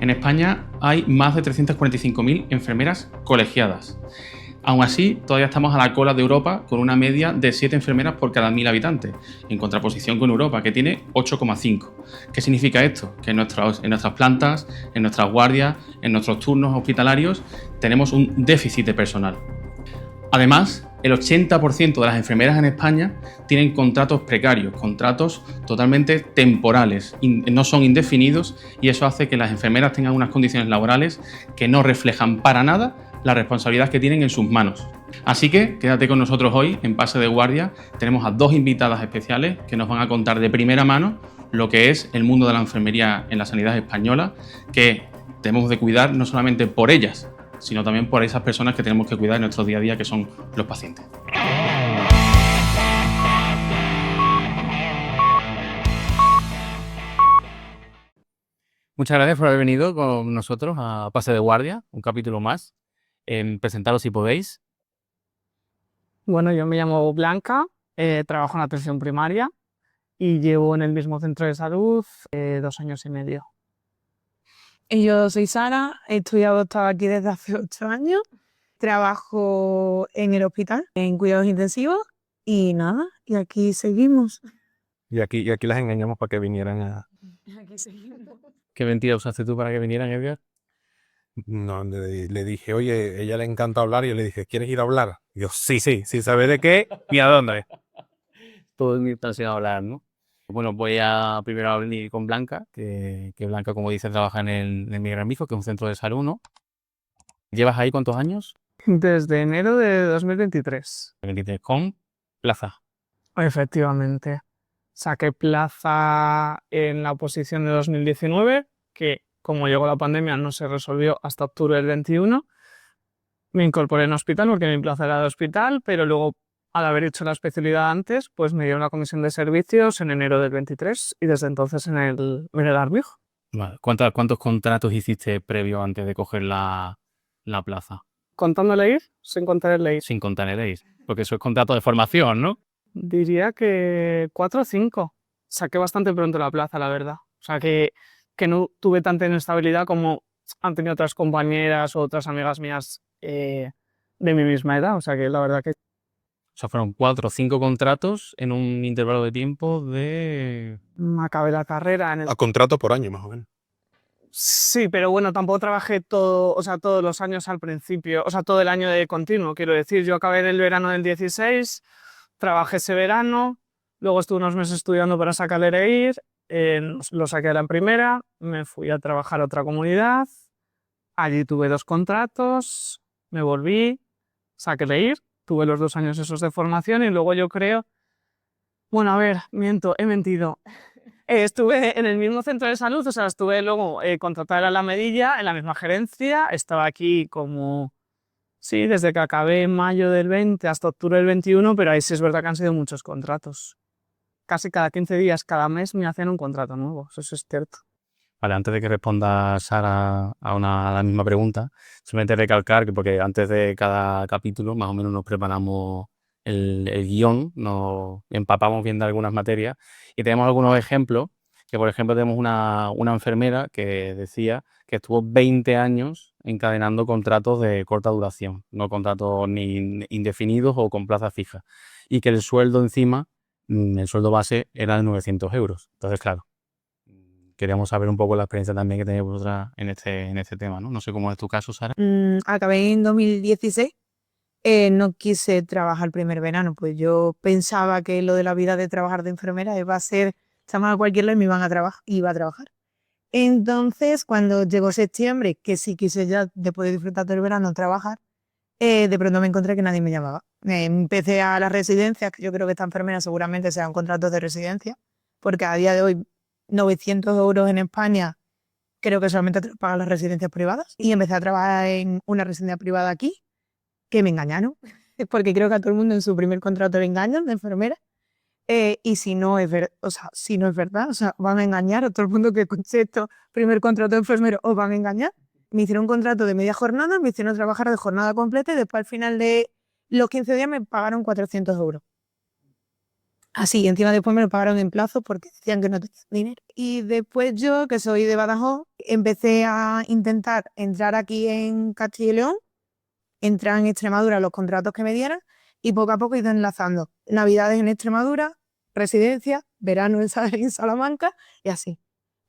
En España hay más de 345.000 enfermeras colegiadas. Aún así, todavía estamos a la cola de Europa con una media de 7 enfermeras por cada 1.000 habitantes, en contraposición con Europa, que tiene 8,5. ¿Qué significa esto? Que en nuestras plantas, en nuestras guardias, en nuestros turnos hospitalarios, tenemos un déficit de personal. Además, el 80% de las enfermeras en España tienen contratos precarios, contratos totalmente temporales, no son indefinidos, y eso hace que las enfermeras tengan unas condiciones laborales que no reflejan para nada la responsabilidad que tienen en sus manos. Así que quédate con nosotros hoy en Pase de Guardia. Tenemos a 2 invitadas especiales que nos van a contar de primera mano lo que es el mundo de la enfermería en la sanidad española, que tenemos de cuidar no solamente por ellas, sino también por esas personas que tenemos que cuidar en nuestro día a día, que son los pacientes. Muchas gracias por haber venido con nosotros a Pase de Guardia, un capítulo más. Presentaros si podéis. Bueno, yo me llamo Blanca, trabajo en atención primaria y llevo en el mismo centro de salud 2 años y medio. Y yo soy Sara, he estudiado estaba aquí desde hace 8 años, trabajo en el hospital, en cuidados intensivos y nada, y aquí seguimos. Y aquí las engañamos para que vinieran a... Aquí seguimos. ¿Qué mentira usaste tú para que vinieran, Edgar? No, le dije, oye, ella le encanta hablar, y yo le dije, ¿quieres ir a hablar? Y yo, sí, ¿sabes de qué? ¿Y a dónde? Todo mi intención a hablar, ¿no? Bueno, voy a primero a venir con Blanca, que Blanca, como dice, trabaja en el Miguel Mijo, que es un centro de salud, ¿no? ¿Llevas ahí cuántos años? Desde enero de 2023. Con plaza. Efectivamente. Saqué plaza en la oposición de 2019, que como llegó la pandemia no se resolvió hasta octubre del 21. Me incorporé en hospital porque mi plaza era de hospital, pero luego, al haber hecho la especialidad antes, pues me dieron la comisión de servicios en enero del 23 y desde entonces en el Armijo. Vale. ¿Cuántos contratos hiciste previo antes de coger la plaza? Contando el EIR, sin contar el EIR. Sin contar el EIR, porque eso es contrato de formación, ¿no? Diría que 4 o 5. Saqué bastante pronto la plaza, la verdad. O sea, que no tuve tanta inestabilidad como han tenido otras compañeras o otras amigas mías de mi misma edad. O sea, que la verdad que... O sea, fueron 4 o 5 contratos en un intervalo de tiempo de... Acabé la carrera en el... A contrato por año, más o menos. Sí, pero bueno, tampoco trabajé todo, o sea, todos los años al principio, o sea, todo el año de continuo. Quiero decir, yo acabé en el verano del 16, trabajé ese verano, luego estuve unos meses estudiando para sacar el EIR, lo saqué a la primera, me fui a trabajar a otra comunidad, allí tuve 2 contratos, me volví, saqué el EIR, tuve los 2 años esos de formación y luego yo creo, bueno, a ver, miento, he mentido. Estuve en el mismo centro de salud, o sea, estuve luego contratada en la Medilla, en la misma gerencia, estaba aquí como, sí, desde que acabé en mayo del 20 hasta octubre del 21, pero ahí sí es verdad que han sido muchos contratos. Casi cada 15 días, cada mes me hacían un contrato nuevo, eso es cierto. Vale, antes de que responda Sara a la misma pregunta, simplemente recalcar que porque antes de cada capítulo más o menos nos preparamos el guión, nos empapamos bien de algunas materias y tenemos algunos ejemplos, que por ejemplo tenemos una enfermera que decía que estuvo 20 años encadenando contratos de corta duración, no contratos ni indefinidos o con plaza fija, y que el sueldo encima, el sueldo base era de 900 euros. Entonces, claro, queríamos saber un poco la experiencia también que tenéis vosotras en este tema, ¿no? No sé cómo es tu caso, Sara. Acabé en 2016, no quise trabajar el primer verano, pues yo pensaba que lo de la vida de trabajar de enfermera iba a ser, llamar a cualquier lado y me iba a trabajar. Entonces, cuando llegó septiembre, que sí quise ya, después de disfrutar del verano, trabajar, de pronto me encontré que nadie me llamaba. Empecé a las residencias, que yo creo que esta enfermera seguramente sean contratos de residencia, porque a día de hoy 900 euros en España creo que solamente te lo pagan las residencias privadas. Y empecé a trabajar en una residencia privada aquí, que me engañaron, porque creo que a todo el mundo en su primer contrato le engañan de enfermera. Y si no es si no es verdad, o sea, van a engañar a todo el mundo que escuche esto, primer contrato de enfermero, os van a engañar. Me hicieron un contrato de media jornada, me hicieron trabajar de jornada completa y después al final de los 15 días me pagaron 400 euros. Así, encima después me lo pagaron en plazo porque decían que no tenía dinero. Y después yo, que soy de Badajoz, empecé a intentar entrar aquí en Castilla y León, entrar en Extremadura los contratos que me dieran y poco a poco he ido enlazando Navidades en Extremadura, residencia, verano en Salamanca y así.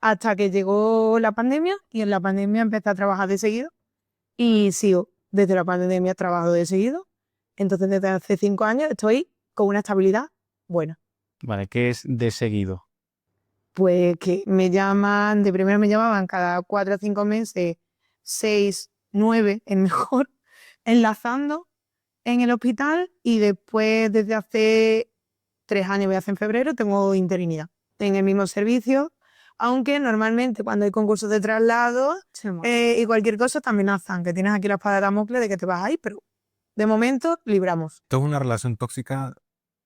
Hasta que llegó la pandemia y en la pandemia empecé a trabajar de seguido y sigo desde la pandemia trabajo de seguido. Entonces desde hace 5 años estoy con una estabilidad buena. Vale, ¿qué es de seguido? Pues que me llaman, de primero me llamaban cada 4 o 5 meses, 6, 9, el mejor, enlazando en el hospital y después desde hace 3 años, voy a hacer en febrero, tengo interinidad en el mismo servicio, aunque normalmente cuando hay concursos de traslado y cualquier cosa también hacen, que tienes aquí la espada de Damocles de que te vas ahí, pero de momento libramos. Esto es una relación tóxica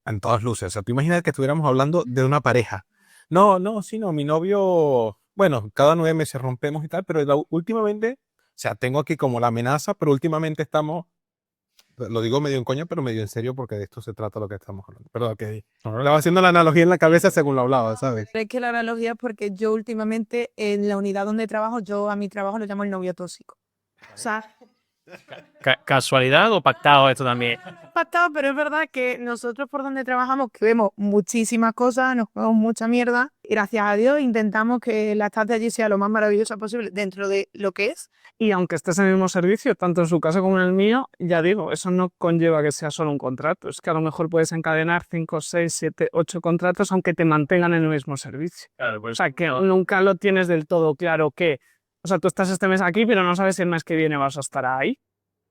en todas luces. O sea, tú imaginas que estuviéramos hablando de una pareja. No, mi novio, bueno, cada 9 meses rompemos y tal, pero últimamente, o sea, tengo aquí como la amenaza, pero últimamente estamos, lo digo medio en coña, pero medio en serio porque de esto se trata lo que estamos hablando. Perdón, que le va haciendo la analogía en la cabeza según lo hablaba, ¿sabes? Pero es que la analogía es porque yo últimamente en la unidad donde trabajo, yo a mi trabajo lo llamo el novio tóxico. O sea, ¿Casualidad o pactado esto también? pactado, pero es verdad que nosotros por donde trabajamos, que vemos muchísimas cosas, nos comemos mucha mierda, y gracias a Dios intentamos que la estancia allí sea lo más maravillosa posible dentro de lo que es. Y aunque estés en el mismo servicio, tanto en su caso como en el mío, ya digo, eso no conlleva que sea solo un contrato. Es que a lo mejor puedes encadenar 5, 6, 7, 8 contratos aunque te mantengan en el mismo servicio. Claro, O sea, que nunca lo tienes del todo claro que... O sea, tú estás este mes aquí, pero no sabes si el mes que viene vas a estar ahí.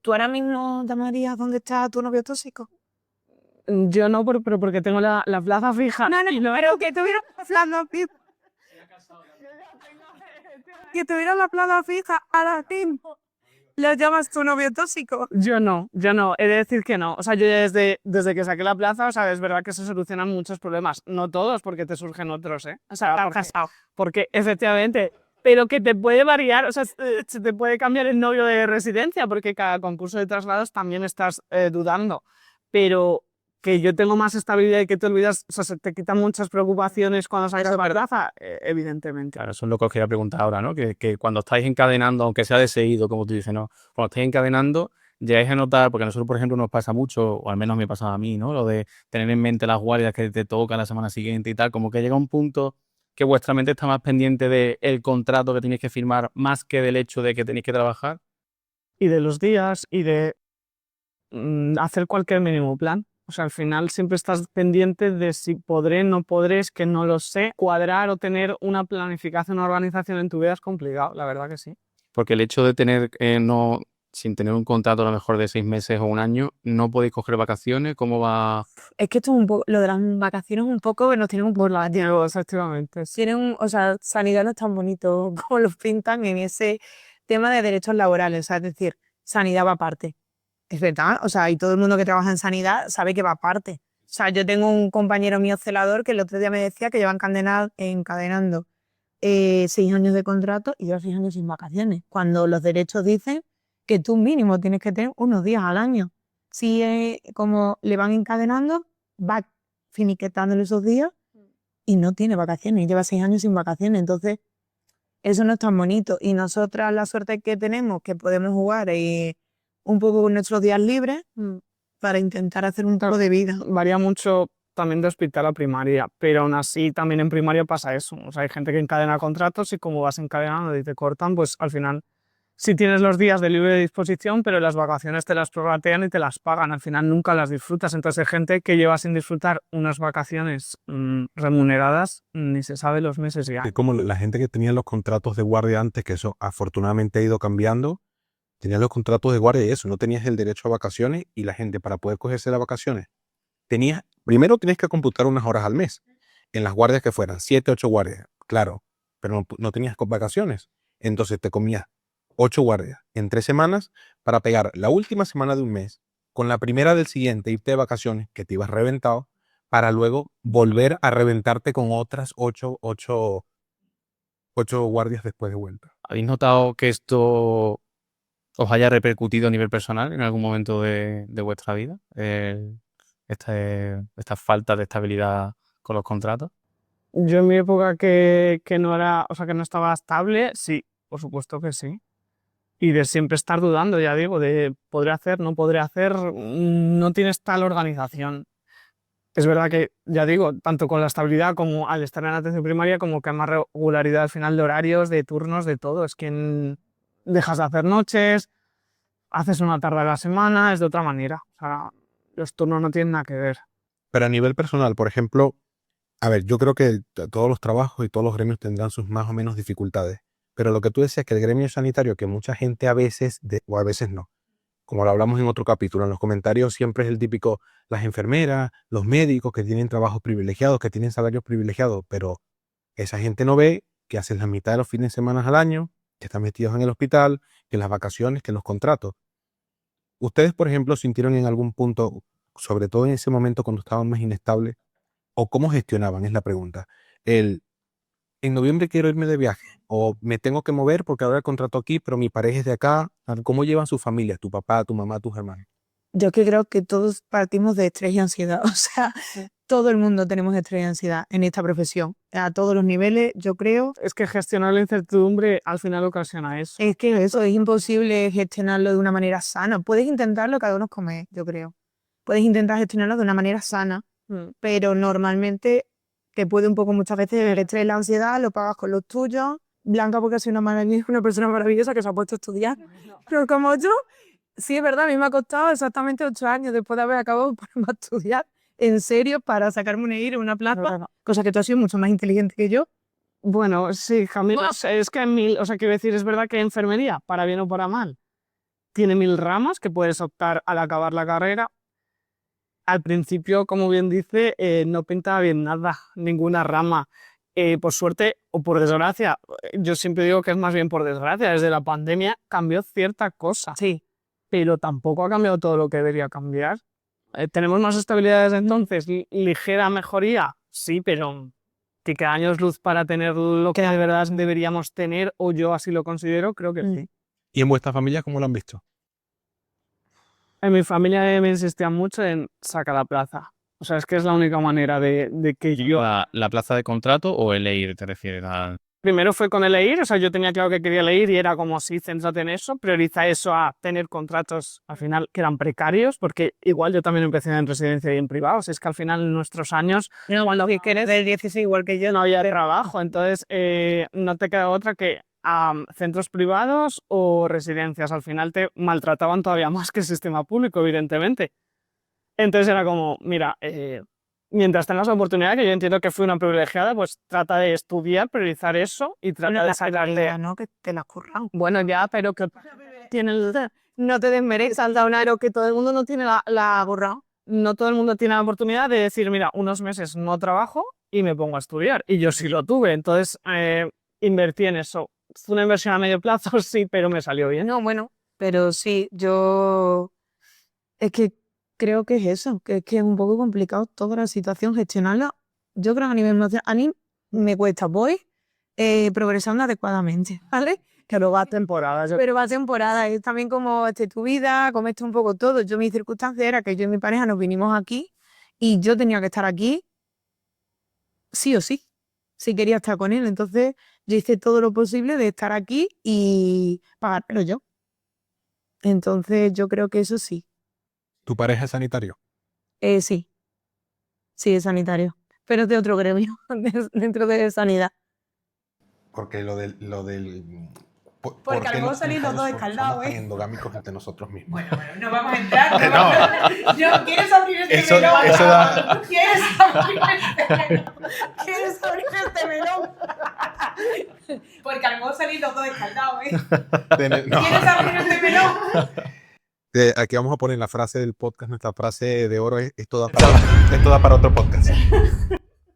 ¿Tú ahora mismo llamarías dónde está tu novio tóxico? Yo no, pero porque tengo la plaza fija. No, pero que tuviera la plaza fija. Que tuviera la plaza fija a ti. ¿Lo llamas tu novio tóxico? Yo no. He de decir que no. O sea, yo ya desde que saqué la plaza, o sea, es verdad que se solucionan muchos problemas. No todos, porque te surgen otros, ¿eh? O sea, porque efectivamente... Pero que te puede variar, o sea, se te puede cambiar el novio de residencia, porque cada concurso de traslados también estás dudando. Pero que yo tengo más estabilidad y que te olvidas, o sea, se te quitan muchas preocupaciones cuando sales de la plaza, evidentemente. Claro, eso es lo que os quería preguntar ahora, ¿no? Que cuando estáis encadenando, aunque sea de seguido, como tú dices, ¿no? Cuando estáis encadenando, llegáis a notar, porque a nosotros, por ejemplo, nos pasa mucho, o al menos me pasaba a mí, ¿no? Lo de tener en mente las guardias que te toca la semana siguiente y tal, como que llega un punto que vuestra mente está más pendiente del contrato que tenéis que firmar más que del hecho de que tenéis que trabajar. Y de los días y de hacer cualquier mínimo plan. O sea, al final siempre estás pendiente de si podré, no podré, es que no lo sé. Cuadrar o tener una planificación, una organización en tu vida es complicado, la verdad que sí. Porque el hecho de tener, sin tener un contrato a lo mejor de 6 meses o un año, no podéis coger vacaciones, ¿cómo va? Es que esto es un poco, lo de las vacaciones un poco que nos tienen un poco la Efectivamente. Sí. o sea, sanidad no es tan bonito como lo pintan en ese tema de derechos laborales, o sea, es decir, sanidad va aparte. Es verdad, o sea, y todo el mundo que trabaja en sanidad sabe que va aparte. O sea, yo tengo un compañero mío celador que el otro día me decía que lleva encadenando 6 años de contrato y lleva 6 años sin vacaciones, cuando los derechos dicen que tú mínimo tienes que tener unos días al año. Si como le van encadenando, va finiquetándole esos días y no tiene vacaciones, y lleva 6 años sin vacaciones, entonces eso no es tan bonito. Y nosotras la suerte que tenemos, que podemos jugar un poco con nuestros días libres para intentar hacer un poco de vida. Varía mucho también de hospital a primaria, pero aún así también en primaria pasa eso. O sea, hay gente que encadena contratos y como vas encadenando y te cortan, pues al final sí tienes los días de libre disposición, pero las vacaciones te las prorratean y te las pagan. Al final nunca las disfrutas. Entonces hay gente que lleva sin disfrutar unas vacaciones remuneradas, ni se sabe los meses ya. Es como la gente que tenía los contratos de guardia antes, que eso afortunadamente ha ido cambiando, tenías los contratos de guardia y eso, no tenías el derecho a vacaciones y la gente para poder cogerse las vacaciones, primero tenías que computar unas horas al mes, en las guardias que fueran, 7, 8 guardias, claro, pero no tenías vacaciones, entonces te comías 8 guardias en 3 semanas para pegar la última semana de un mes con la primera del siguiente, irte de vacaciones, que te ibas reventado, para luego volver a reventarte con otras 8 guardias después de vuelta. ¿Habéis notado que esto os haya repercutido a nivel personal en algún momento de vuestra vida? Esta falta de estabilidad con los contratos. Yo en mi época que no era, o sea, que no estaba estable, sí. por supuesto que sí. Y de siempre estar dudando, ya digo, de podré hacer, no podré hacer, no tienes tal organización. Es verdad que, ya digo, tanto con la estabilidad como al estar en atención primaria, como que hay más regularidad al final de horarios, de turnos, de todo. Es que dejas de hacer noches, haces una tarde a la semana, es de otra manera. O sea, los turnos no tienen nada que ver. Pero a nivel personal, por ejemplo, a ver, yo creo que todos los trabajos y todos los gremios tendrán sus más o menos dificultades. Pero lo que tú decías, que el gremio sanitario, que mucha gente a veces, o a veces no, como lo hablamos en otro capítulo, en los comentarios siempre es el típico, las enfermeras, los médicos que tienen trabajos privilegiados, que tienen salarios privilegiados, pero esa gente no ve que hacen la mitad de los fines de semana al año, que están metidos en el hospital, que en las vacaciones, que en los contratos. ¿Ustedes, por ejemplo, sintieron en algún punto, sobre todo en ese momento cuando estaban más inestables, o cómo gestionaban, es la pregunta, en noviembre quiero irme de viaje, o me tengo que mover porque ahora el contrato aquí, pero mi pareja es de acá? ¿Cómo llevan sus familias, tu papá, tu mamá, tus hermanos? Yo que creo que todos partimos de estrés y ansiedad. O sea, todo el mundo tenemos estrés y ansiedad en esta profesión. A todos los niveles, yo creo. Es que gestionar la incertidumbre al final ocasiona eso. Es que eso es imposible gestionarlo de una manera sana. Puedes intentarlo cada uno come, yo creo. Puedes intentar gestionarlo de una manera sana, pero normalmente te puede un poco muchas veces el estrés y la ansiedad, lo pagas con los tuyos. Blanca porque ha sido una persona maravillosa que se ha puesto a estudiar. Pero como yo, sí es verdad, a mí me ha costado exactamente 8 años después de haber acabado ponerme a estudiar en serio para sacarme una IR, una plaza, cosa que tú has sido mucho más inteligente que yo. Bueno, sí, Camila, es que o sea, quiero decir, es verdad que enfermería, para bien o para mal, tiene 1000 ramas que puedes optar al acabar la carrera. Al principio, como bien dice, no pintaba bien nada, ninguna rama. Por suerte o por desgracia, yo siempre digo que es más bien por desgracia, desde la pandemia cambió cierta cosa, Sí. pero tampoco ha cambiado todo lo que debería cambiar. ¿Tenemos más estabilidad desde entonces? ¿Ligera mejoría? Sí, pero que cada año es luz para tener lo que de verdad deberíamos tener, o yo así lo considero, creo que sí. ¿Y en vuestra familia cómo lo han visto? En mi familia me insistían mucho en sacar la plaza. O sea, es que es la única manera de que yo... ¿La plaza de contrato o el EIR te refieres a...? Primero fue con el EIR, o sea, yo tenía claro que quería el EIR y era como, sí, céntrate en eso, prioriza eso a tener contratos al final que eran precarios, porque igual yo también empecé en residencia y en privados, es que al final en nuestros años, Cuando que quieres del 16 igual que yo, no había trabajo, entonces no te queda otra que centros privados o residencias. Al final te maltrataban todavía más que el sistema público, evidentemente. Entonces era como, mira, mientras tengas la oportunidad, que yo entiendo que fui una privilegiada, pues trata de estudiar, priorizar eso y trata de sacarte... ¿no? Que te las curran. Bueno, ya, pero que tiene No te desmerezcas, Daunaro, que todo el mundo no tiene la gorra. no todo el mundo tiene la oportunidad de decir, mira, unos meses no trabajo y me pongo a estudiar. Y yo sí lo tuve, entonces invertí en eso. Fue una inversión a medio plazo, sí, pero me salió bien. No, bueno, pero sí, yo... Es que creo que es eso, que es un poco complicado toda la situación, gestionarla. Yo creo que a nivel emocional, a mí me cuesta, voy progresando adecuadamente, ¿vale? Que luego va temporada. pero va a temporada, es también como tu vida, como un poco todo. Yo, mi circunstancia era que yo y mi pareja nos vinimos aquí y yo tenía que estar aquí sí o sí, si quería estar con él. Entonces yo hice todo lo posible de estar aquí y pagármelo yo. Entonces yo creo que eso sí. ¿Tu pareja es sanitario? Sí, sí, es sanitario, pero es de otro gremio, dentro de sanidad. Porque lo del... Porque a lo mejor salir los dos escaldados, somos tan endogámicos entre nosotros mismos. Bueno, no vamos a entrar. ¿Quieres abrir este melón? Eso da... ¿Quieres abrir este melón? Porque a lo mejor salir los dos escaldados, ¿Quieres abrir este melón? Aquí vamos a poner la frase del podcast, nuestra frase de oro esto da para otro podcast.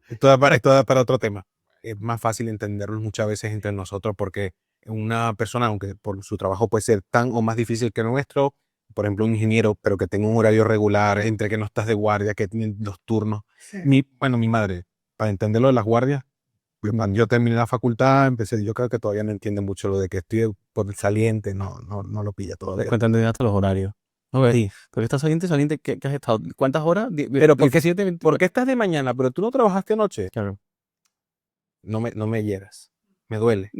Esto da para otro tema. Es más fácil entenderlo muchas veces entre nosotros porque una persona, aunque por su trabajo puede ser tan o más difícil que nuestro, por ejemplo un ingeniero, pero que tenga un horario regular, entre que no estás de guardia, que tienen 2 turnos. Sí. Mi madre, para entenderlo de las guardias, yo terminé la facultad, yo creo que todavía no entiende mucho lo de que estoy por el saliente, no lo pilla todavía. Cuenta entender hasta los horarios. Okay. Sí. Porque estás saliente, ¿qué has estado? ¿Cuántas horas? Pero ¿por qué estás de mañana? Pero tú no trabajaste anoche. Claro. No me hieras. Me duele.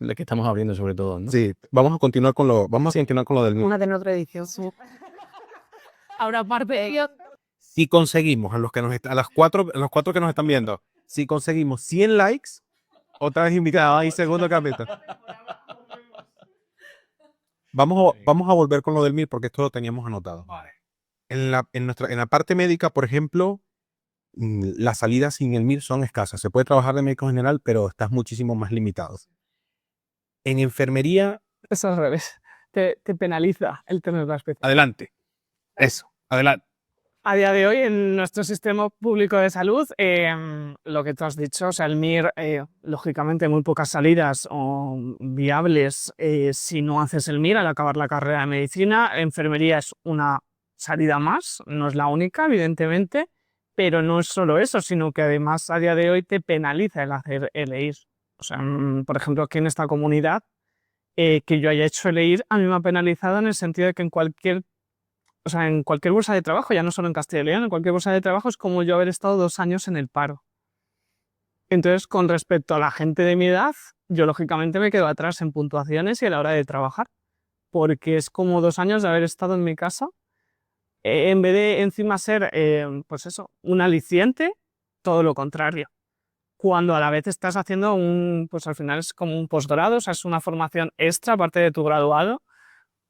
lo que estamos abriendo sobre todo, ¿no? Sí, vamos a continuar con lo del MIR. Una de otra edición. Ahora parte Si conseguimos, a los cuatro que nos están viendo, si conseguimos 100 likes, otra vez invitados ahí, segundo capítulo. Vamos a volver con lo del MIR porque esto lo teníamos anotado. En la parte médica, por ejemplo, las salidas sin el MIR son escasas. Se puede trabajar de médico general, pero estás muchísimo más limitado. En enfermería, es al revés. Te penaliza el tener la especialidad. adelante. Eso, adelante. A día de hoy, en nuestro sistema público de salud, lo que tú has dicho, o sea, el MIR, lógicamente, muy pocas salidas o viables si no haces el MIR al acabar la carrera de medicina. Enfermería es una salida más, no es la única, evidentemente, pero no es solo eso, sino que además a día de hoy te penaliza el hacer el EIR. O sea, por ejemplo, aquí en esta comunidad, que yo haya hecho el EIR, a mí me ha penalizado en el sentido de que en cualquier bolsa de trabajo, ya no solo en Castilla y León, en cualquier bolsa de trabajo es como yo haber estado 2 años en el paro. Entonces, con respecto a la gente de mi edad, yo lógicamente me quedo atrás en puntuaciones y a la hora de trabajar, porque es como 2 años de haber estado en mi casa, en vez de encima ser, pues eso, un aliciente, todo lo contrario. Cuando a la vez estás haciendo pues al final es como un posgrado, o sea, es una formación extra aparte de tu graduado,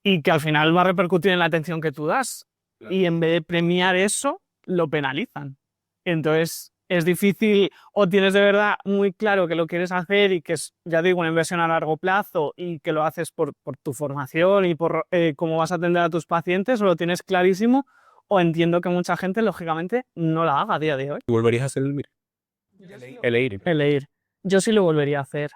y que al final va a repercutir en la atención que tú das. Claro. Y en vez de premiar eso, lo penalizan. Entonces, es difícil, o tienes de verdad muy claro que lo quieres hacer y que es, ya digo, una inversión a largo plazo y que lo haces por tu formación y por cómo vas a atender a tus pacientes, o lo tienes clarísimo, o entiendo que mucha gente, lógicamente, no la haga a día de hoy. ¿Volverías a hacer el MIR? El EIR. El EIR. Yo sí lo volvería a hacer.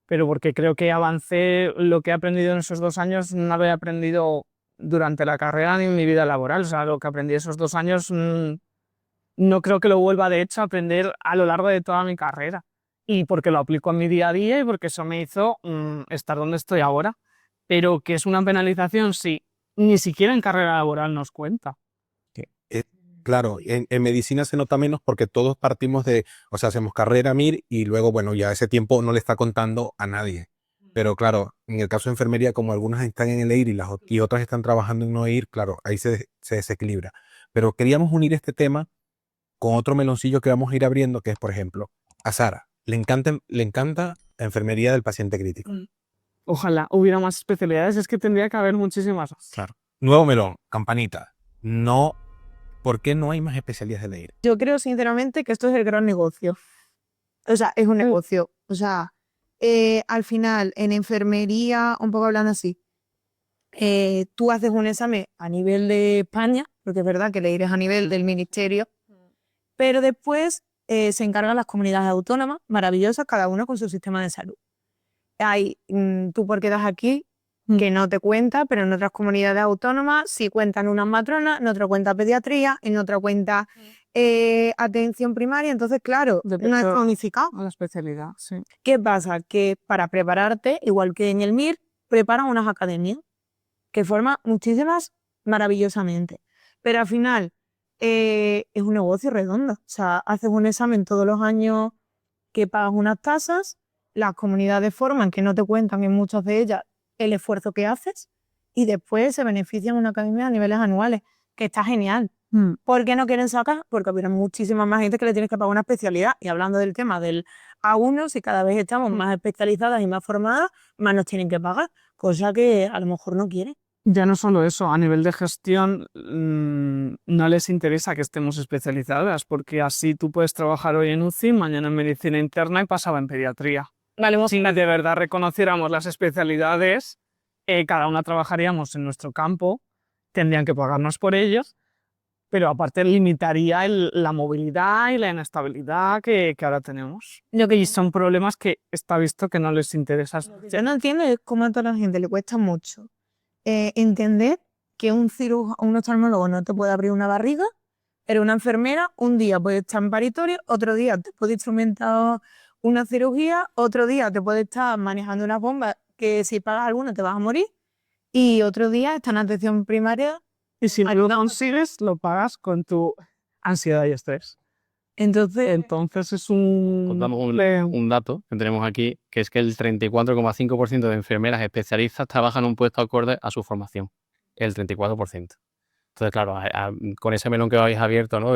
Pero porque creo que avancé, lo que he aprendido en esos 2 años no lo había aprendido durante la carrera ni en mi vida laboral. O sea, lo que aprendí esos 2 años no creo que lo vuelva, de hecho, a aprender a lo largo de toda mi carrera. Y porque lo aplico en mi día a día y porque eso me hizo estar donde estoy ahora. Pero que es una penalización, sí, ni siquiera en carrera laboral nos cuenta. Claro, en medicina se nota menos porque todos partimos hacemos carrera MIR y luego, bueno, ya ese tiempo no le está contando a nadie. Pero claro, en el caso de enfermería, como algunas están en el EIR y otras están trabajando en no EIR, claro, ahí se desequilibra. Pero queríamos unir este tema con otro meloncillo que vamos a ir abriendo, que es, por ejemplo, a Sara le encanta la enfermería del paciente crítico. Ojalá hubiera más especialidades, es que tendría que haber muchísimas. Claro. Nuevo melón, campanita. No. ¿Por qué no hay más especialidades de EIR? Yo creo sinceramente que esto es el gran negocio. O sea, es un negocio. O sea, al final, en enfermería, un poco hablando así, tú haces un examen a nivel de España, porque es verdad que el EIR es a nivel del ministerio, pero después se encargan las comunidades autónomas, maravillosas, cada uno con su sistema de salud. Tú porque das aquí, que no te cuenta, pero en otras comunidades autónomas sí cuentan unas matronas, en otra cuenta pediatría, en otra cuenta atención primaria. Entonces, claro, no es cronificado. A la especialidad, sí. ¿Qué pasa? Que para prepararte, igual que en el MIR, preparan unas academias que forman muchísimas maravillosamente. Pero al final es un negocio redondo. O sea, haces un examen todos los años que pagas unas tasas, las comunidades forman, que no te cuentan en muchas de ellas, el esfuerzo que haces, y después se benefician una academia a niveles anuales, que está genial. ¿Por qué no quieren sacar? Porque habrá muchísima más gente que le tienes que pagar una especialidad. Y hablando del tema del A1, si cada vez estamos más especializadas y más formadas, más nos tienen que pagar, cosa que a lo mejor no quieren. Ya no solo eso, a nivel de gestión no les interesa que estemos especializadas, porque así tú puedes trabajar hoy en UCI, mañana en medicina interna y pasado en pediatría. Vale, si de verdad reconociéramos las especialidades, cada una trabajaríamos en nuestro campo, tendrían que pagarnos por ellos, pero aparte limitaría la movilidad y la inestabilidad que ahora tenemos. Y son problemas que está visto que no les interesa. Yo no entiendo cómo a toda la gente le cuesta mucho entender que un oftalmólogo no te puede abrir una barriga, pero una enfermera un día puede estar en paritorio, otro día te puede instrumentar una cirugía, otro día te puede estar manejando una bomba que si pagas alguna te vas a morir, y otro día está en atención primaria. Y si no lo consigues, lo pagas con tu ansiedad y estrés. Entonces, es un... Os damos le- un dato que tenemos aquí, que es que el 34,5% de enfermeras especialistas trabajan en un puesto acorde a su formación. El 34%. Entonces, claro, con ese melón que habéis abierto, ¿no?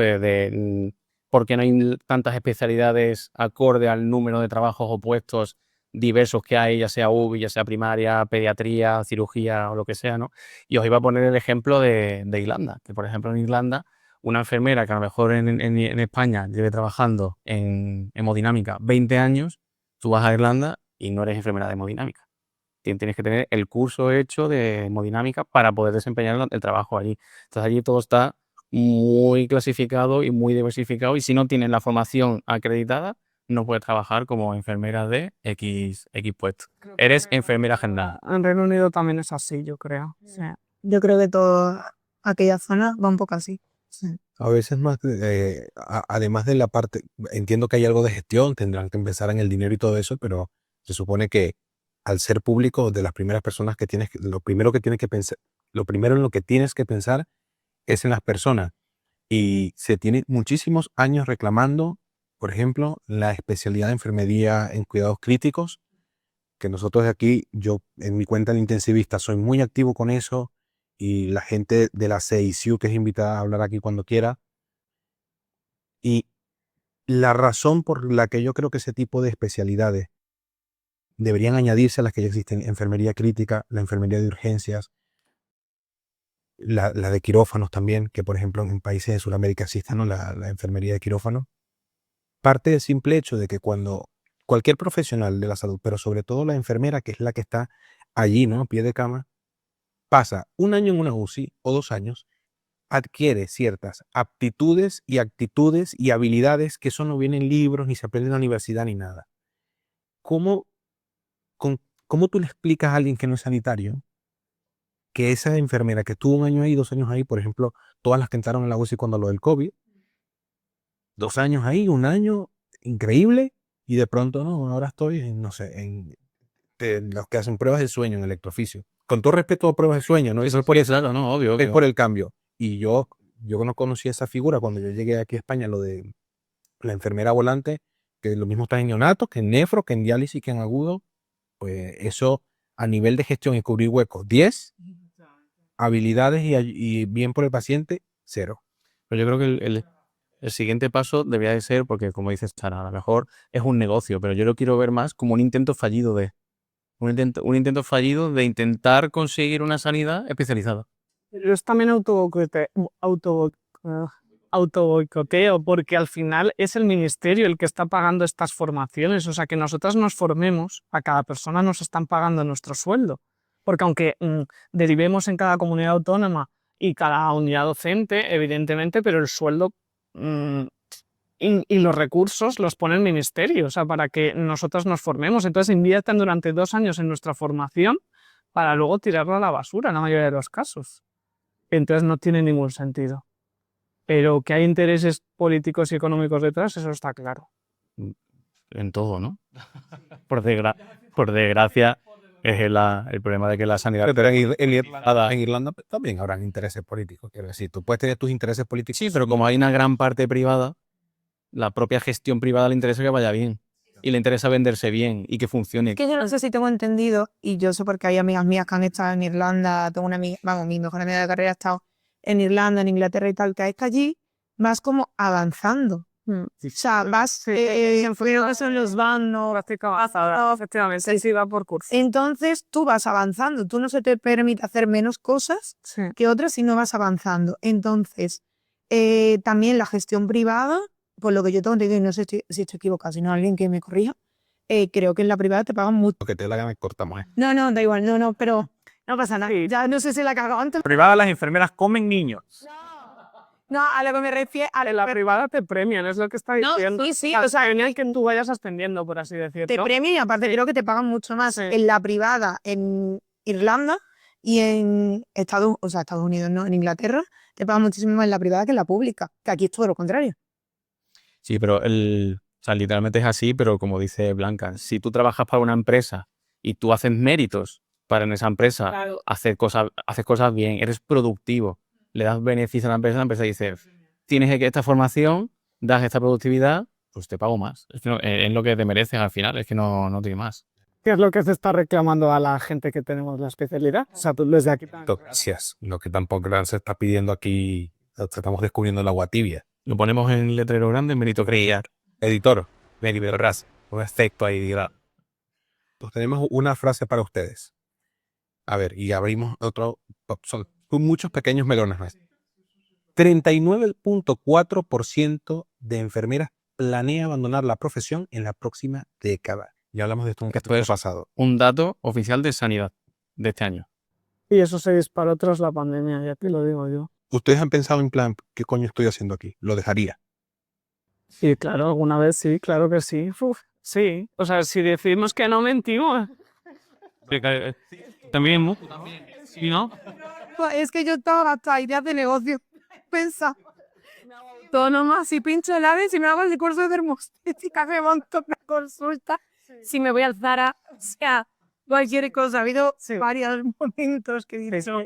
¿Por qué no hay tantas especialidades acorde al número de trabajos o puestos diversos que hay, ya sea UBI, ya sea primaria, pediatría, cirugía o lo que sea, ¿no? Y os iba a poner el ejemplo de Irlanda, que por ejemplo en Irlanda una enfermera que a lo mejor en España lleve trabajando en hemodinámica 20 años, tú vas a Irlanda y no eres enfermera de hemodinámica. Tienes que tener el curso hecho de hemodinámica para poder desempeñar el trabajo allí. Entonces allí todo está muy clasificado y muy diversificado y si no tienes la formación acreditada, no puedes trabajar como enfermera de X puesto. Eres enfermera general. En Reino Unido también es así, yo creo. Sí. yo creo que toda aquella zona va un poco así. Sí. A veces más, además de la parte, entiendo que hay algo de gestión, tendrán que empezar en el dinero y todo eso, pero se supone que al ser público, de las primeras personas que lo primero que tienes que pensar, lo primero en lo que tienes que pensar es en las personas. Y se tiene muchísimos años reclamando, por ejemplo, la especialidad de enfermería en cuidados críticos, que nosotros de aquí, yo en mi cuenta de intensivista soy muy activo con eso y la gente de la CICU que es invitada a hablar aquí cuando quiera. Y la razón por la que yo creo que ese tipo de especialidades deberían añadirse a las que ya existen, enfermería crítica, la enfermería de urgencias, la de quirófanos también, que por ejemplo en países de Sudamérica existen, ¿no? La enfermería de quirófano, parte del simple hecho de que cuando cualquier profesional de la salud, pero sobre todo la enfermera, que es la que está allí, ¿no? A pie de cama, pasa un año en una UCI o 2 años, adquiere ciertas aptitudes y actitudes y habilidades que eso no viene en libros, ni se aprende en la universidad, ni nada. ¿Cómo, cómo tú le explicas a alguien que no es sanitario que esa enfermera que estuvo un año ahí, 2 años ahí, por ejemplo, todas las que entraron en la UCI cuando lo del COVID, 2 años ahí, un año, increíble, y de pronto no, ahora estoy en, no sé, en los que hacen pruebas de sueño en electroficio. Con todo respeto a pruebas de sueño, ¿no? Eso es por eso, ¿no? Obvio, Es obvio. por el cambio. Y yo no conocí esa figura cuando yo llegué aquí a España, lo de la enfermera volante, que lo mismo está en neonatos, que en nefro, que en diálisis, que en agudo. Pues eso a nivel de gestión y cubrir huecos, 10, habilidades y bien por el paciente, 0. Pero yo creo que el siguiente paso debería de ser, porque como dices, Sara, a lo mejor es un negocio, pero yo lo quiero ver más como un intento fallido un intento fallido de intentar conseguir una sanidad especializada. Pero es también autoboicoteo, porque al final es el ministerio el que está pagando estas formaciones. O sea, que nosotras nos formemos, a cada persona nos están pagando nuestro sueldo. Porque aunque derivemos en cada comunidad autónoma y cada unidad docente, evidentemente, pero el sueldo y los recursos los pone el ministerio, o sea, para que nosotras nos formemos. Entonces invierten durante 2 años en nuestra formación para luego tirarlo a la basura en la mayoría de los casos. Entonces no tiene ningún sentido. Pero que hay intereses políticos y económicos detrás, eso está claro. En todo, ¿no? Por desgracia, es el problema de que la sanidad... Pero en Irlanda también habrán intereses políticos. Quiero decir, tú puedes tener tus intereses políticos. Sí, pero como hay una gran parte privada, la propia gestión privada le interesa que vaya bien. Y le interesa venderse bien y que funcione. Es que yo no sé si tengo entendido, y yo sé porque hay amigas mías que han estado en Irlanda, tengo una amiga, vamos, mi mejor amiga de carrera ha estado en Irlanda, en Inglaterra y tal, que es que allí vas como avanzando. O sea, vas, Pero son los bandos, efectivamente, sí, va por curso. entonces tú vas avanzando, tú no se te permite hacer menos cosas Sí. que otras si no vas avanzando. Entonces, también la gestión privada, por lo que yo tengo entendido, y no sé si estoy equivocada, sino alguien que me corrija, creo que en la privada te pagan mucho. Lo que te dé la gana cortamos, ¿eh? No, da igual, no, pero no pasa nada. Sí. Ya no sé si la cago antes. Privada, las enfermeras comen niños. No, a lo que me refiero, En la privada te premian, es lo que está No, diciendo. sí, O sea, en el que tú vayas ascendiendo, por así decirlo. te premian y aparte creo que te pagan mucho más Sí. en la privada en Irlanda y en Estados Unidos, no, en Inglaterra, te pagan muchísimo más en la privada que en la pública, que aquí es todo lo contrario. Sí, pero o sea, literalmente es así, pero como dice Blanca, si tú trabajas para una empresa y tú haces méritos para en esa empresa, Claro. haces cosas bien, eres productivo, le das beneficio a la empresa dice, tienes esta formación, das esta productividad, pues te pago más. Es, que es lo que te mereces al final, es que no tiene más. ¿Qué es lo que se está reclamando a la gente que tenemos la especialidad? O sea, tú desde aquí también. Gracias. Lo que tampoco se está pidiendo aquí, estamos descubriendo el agua tibia. Lo ponemos en letrero grande, meritocracia. Editor, meritocracia. Un efecto ahí, digamos. Pues tenemos una frase para ustedes. A ver, y abrimos otro. Son muchos pequeños melones más. 39.4% de enfermeras planea abandonar la profesión en la próxima década. Ya hablamos de esto en un Esto capítulo es pasado. un dato oficial de sanidad de este año. Y eso se disparó tras la pandemia, ya te lo digo yo. ¿Ustedes han pensado en plan, qué coño estoy haciendo aquí? Lo dejaría. Sí, claro, alguna vez sí, claro que sí. Uf, sí, o sea, si decimos que no mentimos. También, ¿sí, no? Pues es que yo estaba hasta ideas de negocio. Pensa. Autónoma, si pincho el AVE, si me hago el curso de termostética, me monto una consulta. Si me voy al Zara, o sea, cualquier cosa. Ha habido varios momentos que he dicho.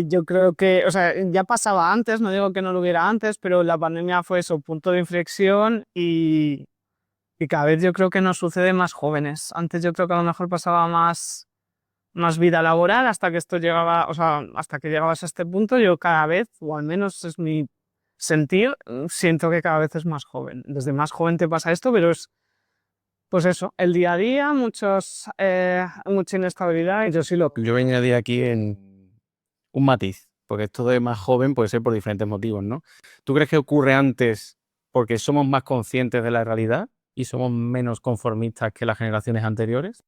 Yo creo que, o sea, ya pasaba antes, no digo que no lo hubiera antes, pero la pandemia fue eso, punto de inflexión y cada vez yo creo que nos sucede más jóvenes. Antes yo creo que a lo mejor pasaba más vida laboral hasta que esto llegaba, o sea, hasta que llegabas a este punto, yo cada vez, o al menos es mi sentir, siento que cada vez es más joven. Desde más joven te pasa esto, pero es, pues eso, el día a día, mucha inestabilidad y yo sí lo... Yo añadí aquí en un matiz, porque esto de más joven puede ser por diferentes motivos, ¿no? ¿Tú crees que ocurre antes porque somos más conscientes de la realidad y somos menos conformistas que las generaciones anteriores?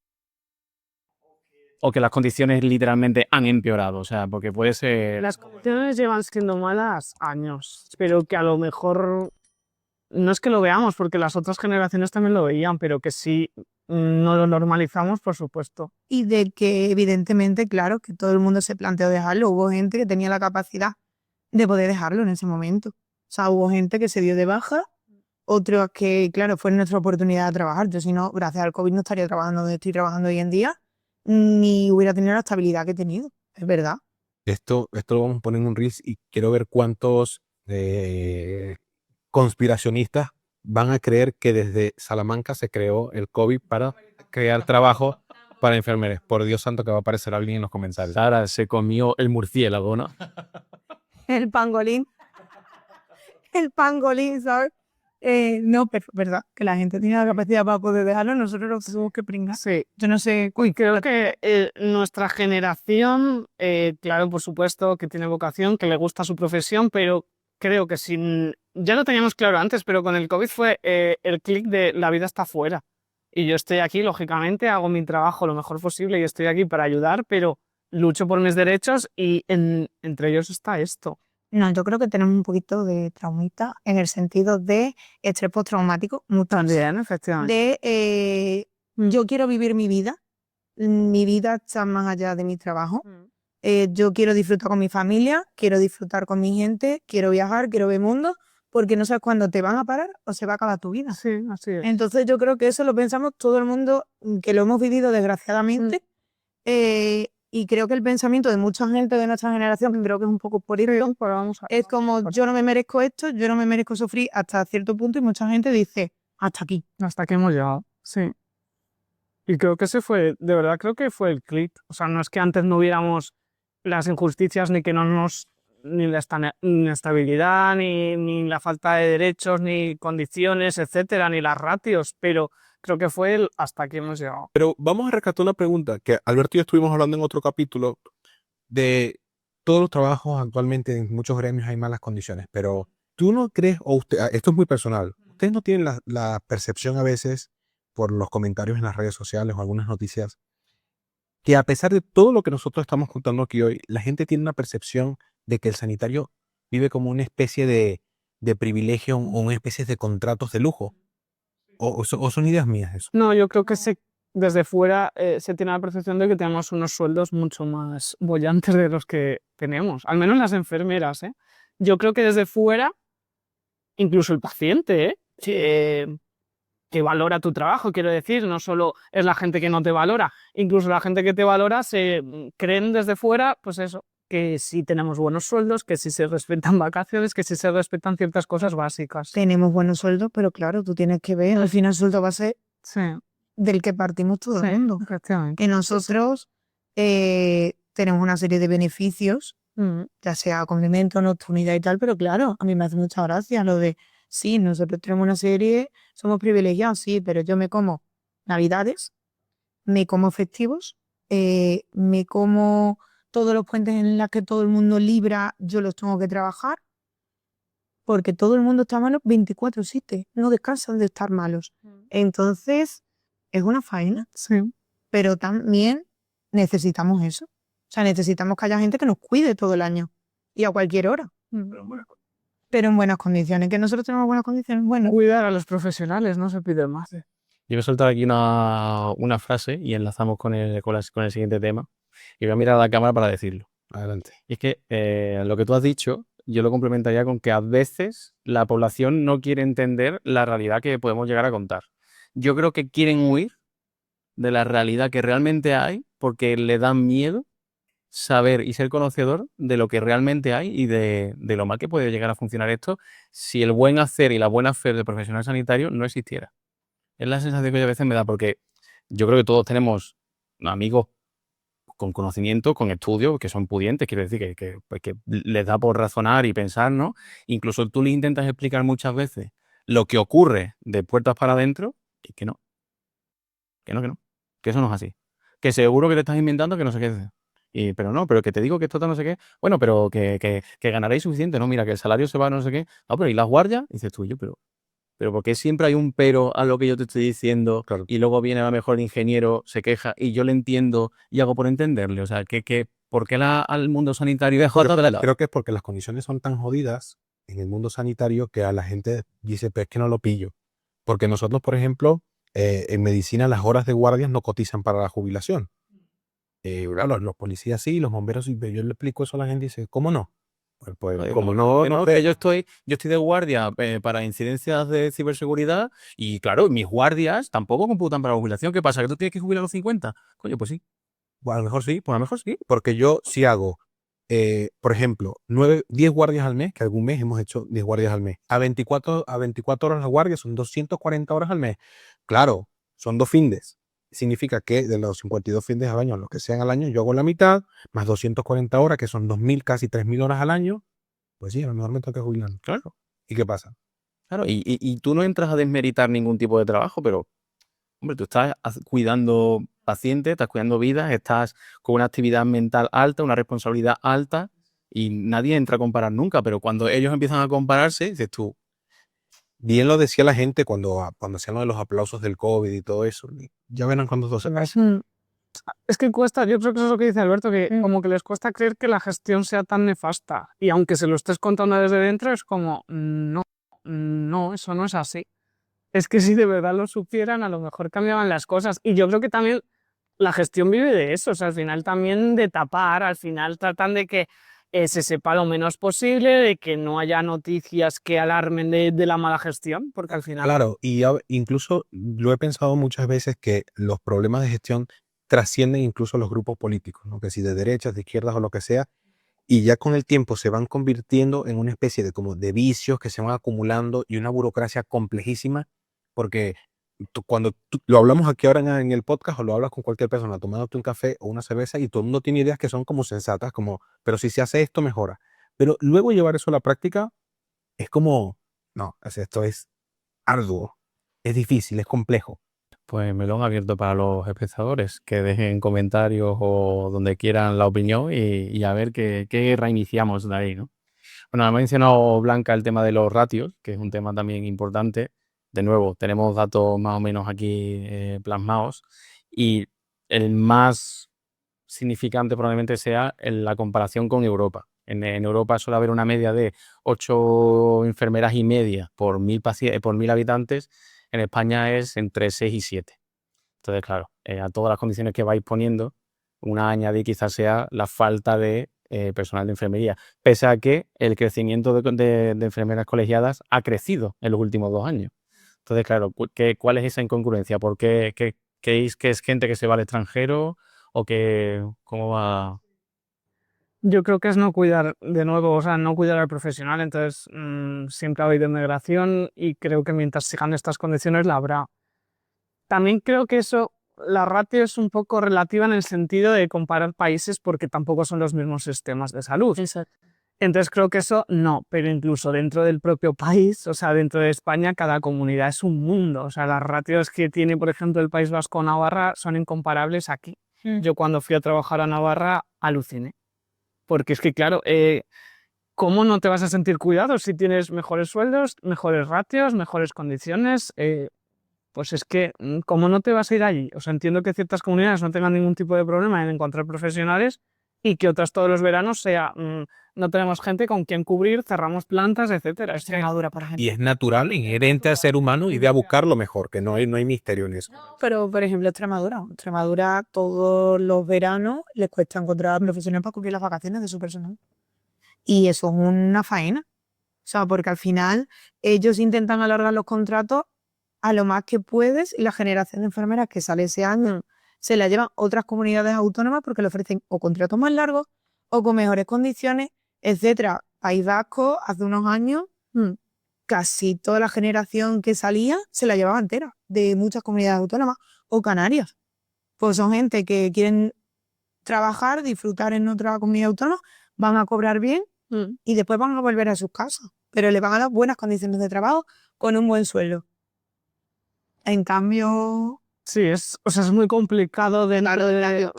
¿O que las condiciones literalmente han empeorado? O sea, porque puede ser... Las condiciones llevan siendo malas años, pero que a lo mejor no es que lo veamos, porque las otras generaciones también lo veían, pero que sí no lo normalizamos, por supuesto. Y de que evidentemente, claro, que todo el mundo se planteó dejarlo. Hubo gente que tenía la capacidad de poder dejarlo en ese momento. O sea, hubo gente que se dio de baja, otros que, claro, fue nuestra oportunidad de trabajar. Yo si no, gracias al COVID no estaría trabajando donde estoy trabajando hoy en día, ni hubiera tenido la estabilidad que he tenido. Es verdad. Esto lo vamos a poner en un Reels y quiero ver cuántos conspiracionistas van a creer que desde Salamanca se creó el COVID para crear trabajo para enfermeras. Por Dios santo que va a aparecer alguien en los comentarios. Sara se comió el murciélago, ¿no? El pangolín. El pangolín, ¿sabes? No, pero verdad, que la gente tiene la capacidad para poder dejarlo, nosotros lo tenemos que pringar. Sí. Yo no sé. Creo que nuestra generación, claro, por supuesto, que tiene vocación, que le gusta su profesión, pero creo que ya lo teníamos claro antes, pero con el COVID fue el clic de la vida está fuera. Y yo estoy aquí, lógicamente, hago mi trabajo lo mejor posible y estoy aquí para ayudar, pero lucho por mis derechos y entre ellos está esto. No, yo creo que tenemos un poquito de traumita en el sentido de estrés postraumático. También, efectivamente. Yo quiero vivir mi vida está más allá de mi trabajo. Yo quiero disfrutar con mi familia, quiero disfrutar con mi gente, quiero viajar, quiero ver mundo, porque no sabes cuándo te van a parar o se va a acabar tu vida. Sí, así es. Entonces yo creo que eso lo pensamos todo el mundo que lo hemos vivido desgraciadamente. Y creo que el pensamiento de mucha gente de nuestra generación, que creo que es un poco por ir, es como yo no me merezco esto, yo no me merezco sufrir hasta cierto punto y mucha gente dice, hasta aquí. Hasta que hemos llegado, sí. Y creo que ese fue, de verdad creo que fue el clic. O sea, no es que antes no hubiéramos las injusticias ni que no nos ni la inestabilidad, ni la falta de derechos, ni condiciones, etcétera, ni las ratios, pero creo que fue el hasta aquí hemos llegado. Pero vamos a rescatar una pregunta que Alberto y yo estuvimos hablando en otro capítulo de todos los trabajos actualmente en muchos gremios hay malas condiciones, pero tú no crees, o usted, esto es muy personal, ustedes no tienen la percepción a veces por los comentarios en las redes sociales o algunas noticias que a pesar de todo lo que nosotros estamos contando aquí hoy, la gente tiene una percepción de que el sanitario vive como una especie de privilegio o una especie de contratos de lujo. ¿O son ideas mías eso? No, yo creo que desde fuera se tiene la percepción de que tenemos unos sueldos mucho más bollantes de los que tenemos, al menos las enfermeras. Yo creo que desde fuera, incluso el paciente, que valora tu trabajo, quiero decir, no solo es la gente que no te valora, incluso la gente que te valora se creen desde fuera, pues eso, que sí tenemos buenos sueldos, que sí se respetan vacaciones, que sí se respetan ciertas cosas básicas. Tenemos buenos sueldos, pero claro, tú tienes que ver, al final el sueldo va a ser Sí, del que partimos todo sí, el mundo. efectivamente. Que nosotros tenemos una serie de beneficios, ya sea complemento, nocturnidad y tal, pero claro, a mí me hace mucha gracia lo de, sí, nosotros tenemos una serie, somos privilegiados, sí, pero yo me como navidades, me como festivos, me como todos los puentes en los que todo el mundo libra, yo los tengo que trabajar, porque todo el mundo está malo 24/7, no descansan de estar malos. Entonces, es una faena, Sí. pero también necesitamos eso. O sea, necesitamos que haya gente que nos cuide todo el año y a cualquier hora, pero en buenas condiciones. Que nosotros tenemos buenas condiciones, bueno, Cuidar a los profesionales, no se pide más. Yo voy a soltar aquí una frase y enlazamos con el siguiente tema. Y voy a mirar a la cámara para decirlo. Adelante. Y es que lo que tú has dicho, yo lo complementaría con que a veces la población no quiere entender la realidad que podemos llegar a contar. Yo creo que quieren huir de la realidad que realmente hay porque le dan miedo saber y ser conocedor de lo que realmente hay y de lo mal que puede llegar a funcionar esto si el buen hacer y la buena fe del profesional sanitario no existiera. Es la sensación que a veces me da porque yo creo que todos tenemos amigos con conocimiento, con estudios, que son pudientes, quiero decir, pues que les da por razonar y pensar, ¿no? Incluso tú les intentas explicar muchas veces lo que ocurre de puertas para adentro y que no, que eso no es así. Que seguro que te estás inventando que no sé qué. Pero no, pero que te digo que esto tal no sé qué. Bueno, pero que ganaréis suficiente, ¿no? Mira, que el salario se va no sé qué. No, pero ¿y las guardias? Y dices tú, yo, pero ¿por qué siempre hay un pero a lo que yo te estoy diciendo? Claro. Y luego viene a lo mejor el ingeniero, se queja y yo le entiendo y hago por entenderle. O sea, ¿por qué al mundo sanitario es Creo que es porque las condiciones son tan jodidas en el mundo sanitario que a la gente dice, pues es que no lo pillo. Porque nosotros, por ejemplo, en medicina las horas de guardias no cotizan para la jubilación. Claro, los policías sí, los bomberos sí, pero yo le explico eso a la gente y dice, ¿cómo no? Pues como no, Que no no, te- que yo estoy de guardia para incidencias de ciberseguridad y claro, mis guardias tampoco computan para la jubilación. ¿Qué pasa? ¿Que tú tienes que jubilar a los 50? Coño, pues sí. Pues a lo mejor sí, pues a lo mejor sí. Porque yo sí hago, por ejemplo, 10 guardias al mes, que algún mes hemos hecho 10 guardias al mes. A 24 horas la guardia son 240 horas al mes. Claro, son 2 findes. Significa que de los 52 findes al año, los que sean al año, yo hago la mitad, más 240 horas, que son 2000, casi 3000 horas al año. Pues sí, a lo mejor me toca jubilar. Claro. ¿Y qué pasa? Claro, y tú no entras a desmeritar ningún tipo de trabajo, pero, hombre, tú estás cuidando pacientes, estás cuidando vidas, estás con una actividad mental alta, una responsabilidad alta, y nadie entra a comparar nunca, pero cuando ellos empiezan a compararse, dices tú, Bien lo decía la gente cuando hacían lo de los aplausos del COVID y todo eso. Ya verán cuando todo se Es que cuesta, yo creo que eso es lo que dice Alberto, que como que les cuesta creer que la gestión sea tan nefasta. Y aunque se lo estés contando desde dentro, es como, no, eso no es así. Es que si de verdad lo supieran, a lo mejor cambiaban las cosas. Y yo creo que también la gestión vive de eso, o sea, al final también de tapar, al final tratan de que se sepa lo menos posible, de que no haya noticias que alarmen de la mala gestión, porque al final... Claro, y incluso lo he pensado muchas veces que los problemas de gestión trascienden incluso los grupos políticos, ¿no? Que si de derechas, de izquierdas o lo que sea, y ya con el tiempo se van convirtiendo en una especie de como de vicios que se van acumulando y una burocracia complejísima, porque cuando lo hablamos aquí ahora en el podcast o lo hablas con cualquier persona tomándote un café o una cerveza y todo el mundo tiene ideas que son como sensatas, como, pero si se hace esto mejora. Pero luego llevar eso a la práctica es como, no, o sea, esto es arduo, es difícil, es complejo. pues melón abierto para los espectadores, que dejen comentarios o donde quieran la opinión y a ver qué reiniciamos de ahí, ¿no? Bueno, ha mencionado Blanca el tema de los ratios, que es un tema también importante. De nuevo, tenemos datos más o menos aquí plasmados y el más significante probablemente sea en la comparación con Europa. En Europa suele haber una media de 8 enfermeras y media por 1000 habitantes. En España es entre 6 y 7. Entonces, claro, a todas las condiciones que vais poniendo, una a añadir quizás sea la falta de personal de enfermería, pese a que el crecimiento de enfermeras colegiadas ha crecido en los últimos 2 años. Entonces, claro, ¿cuál es esa incongruencia? ¿Por qué creéis que es gente que se va al extranjero o que cómo va? Yo creo que es no cuidar, de nuevo, o sea, no cuidar al profesional, entonces siempre ha habido migración y creo que mientras sigan estas condiciones la habrá. También creo que eso, la ratio es un poco relativa en el sentido de comparar países porque tampoco son los mismos sistemas de salud. Exacto. Entonces creo que eso no, pero incluso dentro del propio país, o sea, dentro de España, cada comunidad es un mundo. O sea, las ratios que tiene, por ejemplo, el País Vasco o Navarra son incomparables aquí. Yo cuando fui a trabajar a Navarra aluciné. Porque es que, claro, ¿cómo no te vas a sentir cuidado si tienes mejores sueldos, mejores ratios, mejores condiciones? Pues es que, ¿cómo no te vas a ir allí? O sea, entiendo que ciertas comunidades no tengan ningún tipo de problema en encontrar profesionales y que otras todos los veranos sea, no tenemos gente con quien cubrir, cerramos plantas, etcétera. Es que Extremadura, por ejemplo. Y es natural, inherente al ser humano y de a buscar lo mejor, que no hay misterio en eso. Pero, por ejemplo, Extremadura todos los veranos les cuesta encontrar profesionales para cubrir las vacaciones de su personal. Y eso es una faena. O sea, porque al final ellos intentan alargar los contratos a lo más que puedes y la generación de enfermeras que sale ese año se la llevan otras comunidades autónomas porque le ofrecen o contratos más largos o con mejores condiciones, etcétera. País Vasco, hace unos años, casi toda la generación que salía se la llevaba entera de muchas comunidades autónomas o Canarias. Pues son gente que quieren trabajar, disfrutar en otra comunidad autónoma, van a cobrar bien y después van a volver a sus casas. Pero le van a dar buenas condiciones de trabajo con un buen sueldo. En cambio, sí, o sea, es muy complicado dentro de...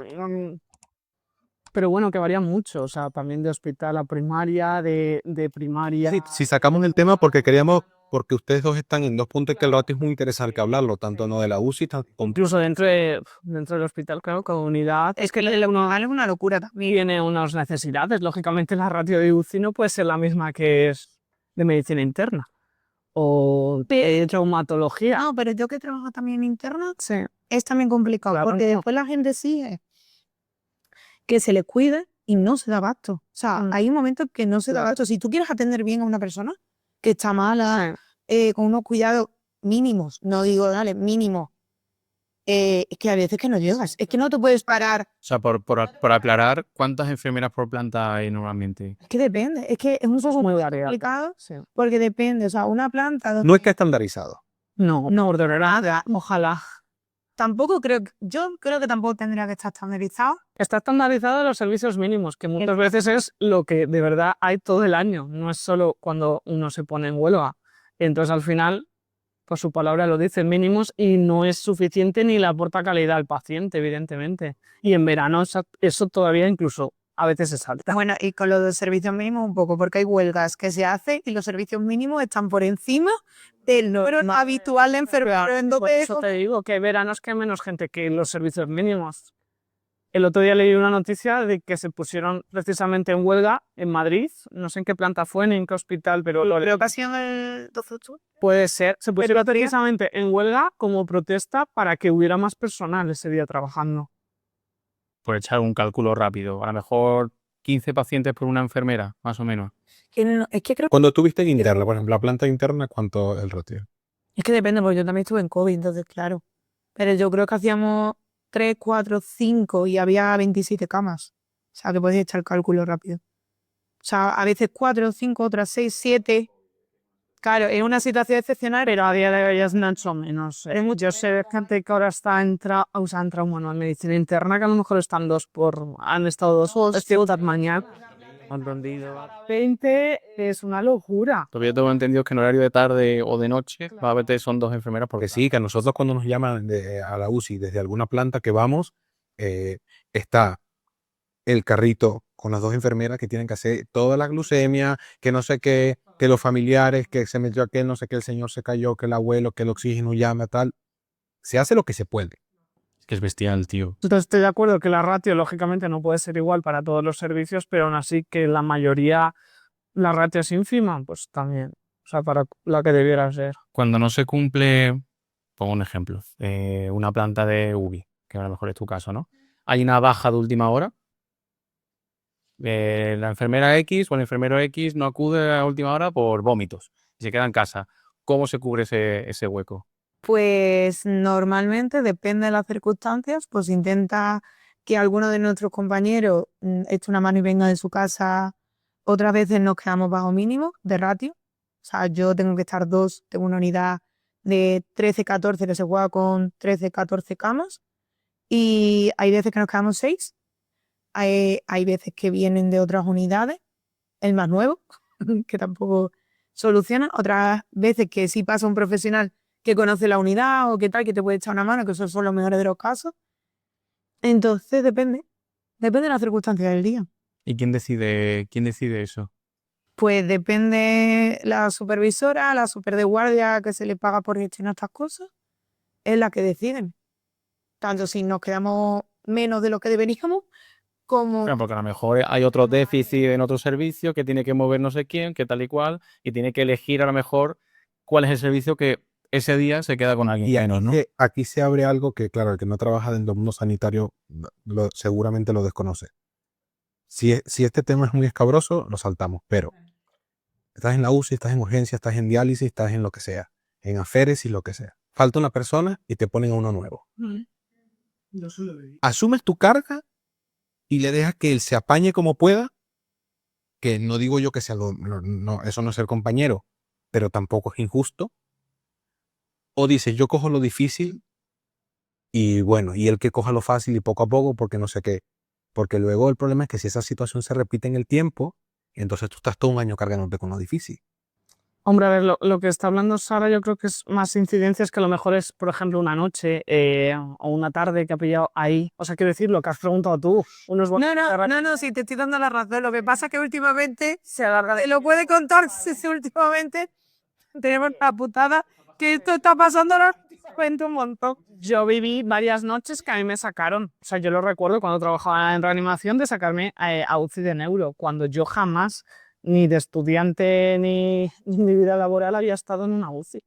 pero bueno, que varía mucho, o sea, también de hospital a primaria, de primaria... Si sacamos el tema porque ustedes dos están en dos puntos que el ratio es muy interesante que hablarlo, tanto no de la UCI, tanto Incluso dentro del hospital, claro, cada unidad es que el hospital es una locura también. tiene unas necesidades. Lógicamente, la ratio de UCI no puede ser la misma que es de medicina interna o de traumatología. No, pero yo que trabajo también en interna, Sí, es también complicado, claro, porque no. después la gente sigue que se le cuide y no se da abasto. O sea, hay momentos que no se da abasto. Si tú quieres atender bien a una persona que está mala, con unos cuidados mínimos, no digo, dale, mínimos, es que a veces que no llegas, es que no te puedes parar. O sea, por aclarar, ¿cuántas enfermeras por planta hay normalmente? Es que depende, es que es un poco Muy muy variado. complicado Sí. porque depende, o sea, una planta donde no es que estandarizado. No, no por nada, ojalá. tampoco yo creo que tampoco tendría que estar estandarizado. Está estandarizado los servicios mínimos, que muchas veces es lo que de verdad hay todo el año, no es solo cuando uno se pone en huelga. Entonces, al final, por su palabra lo dice, mínimos y no es suficiente ni le aporta calidad al paciente, evidentemente. Y en verano eso todavía incluso a veces se salta. Bueno, y con lo de servicios mínimos un poco, porque hay huelgas que se hacen y los servicios mínimos están por encima del número habitual de enfermeros. Por Entonces, eso te digo que hay veranos que hay menos gente que los servicios mínimos. El otro día leí una noticia de que se pusieron precisamente en huelga en Madrid, no sé en qué planta fue ni en qué hospital, pero creo que ha sido el 12 de octubre. puede ser. Se pusieron Pero precisamente en huelga como protesta para que hubiera más personal ese día trabajando. Por echar un cálculo rápido. A lo mejor 15 pacientes por una enfermera, más o menos. Es que creo Cuando tuviste interna, por ejemplo, la planta interna, ¿cuánto el ratio? es que depende, porque yo también estuve en COVID, entonces claro. Pero yo creo que hacíamos 3, 4, 5 y había 27 camas. O sea, que podéis echar el cálculo rápido. O sea, a veces 4, 5, otras 6, 7. Claro, es una situación excepcional, Pero a día de hoy es mucho menos. Yo sé de gente que ahora está en trauma, en medicina interna, que a lo mejor han estado 2 horas mañana. Han rendido. 20 es una locura. Lo que yo tengo entendido es que en horario de tarde o de noche va a haber son 2 enfermeras por Porque sí, que a nosotros cuando nos llaman a la UCI desde alguna planta que vamos, está el carrito con las 2 enfermeras que tienen que hacer toda la glucemia, que no sé qué, que los familiares, que se metió aquel, no sé qué, el señor se cayó, que el abuelo, que el oxígeno llama, tal. Se hace lo que se puede. Es que es bestial, tío. Entonces estoy de acuerdo que la ratio lógicamente no puede ser igual para todos los servicios, pero aún así que la mayoría, la ratio es ínfima, pues también. O sea, para la que debiera ser. Cuando no se cumple, pongo un ejemplo, una planta de UBI, que a lo mejor es tu caso, ¿no? Hay una baja de última hora. La enfermera X o el enfermero X no acude a última hora por vómitos y se queda en casa. ¿Cómo se cubre ese hueco? pues normalmente, depende de las circunstancias, pues intenta que alguno de nuestros compañeros eche una mano y venga de su casa. Otras veces nos quedamos bajo mínimo de ratio. O sea, yo tengo que estar 2, tengo una unidad de 13, 14 que se juega con 13, 14 camas. Y hay veces que nos quedamos 6. Hay veces que vienen de otras unidades, el más nuevo, que tampoco soluciona. Otras veces que sí pasa un profesional que conoce la unidad o qué tal, que te puede echar una mano, que esos son los mejores de los casos. Entonces depende de las circunstancias del día. ¿Y quién decide eso? Pues depende la supervisora, la super de guardia que se le paga por gestionar estas cosas, es la que deciden. Tanto si nos quedamos menos de lo que deberíamos, como... Claro, porque a lo mejor hay otro déficit en otro servicio que tiene que mover no sé quién, que tal y cual, y tiene que elegir a lo mejor cuál es el servicio que ese día se queda con alguien Y menos, ¿no? aquí se abre algo que, claro, el que no trabaja dentro del mundo sanitario seguramente lo desconoce. Si este tema es muy escabroso, lo saltamos, pero estás en la UCI, estás en urgencia, estás en diálisis, estás en lo que sea, en aféresis, lo que sea. Falta una persona y te ponen a uno nuevo. Asumes tu carga y le dejas que él se apañe como pueda, que no digo yo que sea no, eso no es ser compañero, pero tampoco es injusto. O dices, yo cojo lo difícil y bueno, y el que coja lo fácil y poco a poco, porque no sé qué. Porque luego el problema es que si esa situación se repite en el tiempo, entonces tú estás todo un año cargándote con lo difícil. Hombre, a ver, lo que está hablando Sara yo creo que es más incidencias que a lo mejor es, por ejemplo, una noche o una tarde que ha pillado ahí. O sea, quiero decir, lo que has preguntado tú. No, sí, te estoy dando la razón. Lo que pasa es que últimamente, se alarga te lo puede contar si últimamente tenemos la putada que esto está pasando ahora, cuento un montón. Yo viví varias noches que a mí me sacaron. O sea, yo lo recuerdo cuando trabajaba en reanimación de sacarme a UCI de neuro, cuando yo jamás, ni de estudiante ni en mi vida laboral, había estado en una UCI.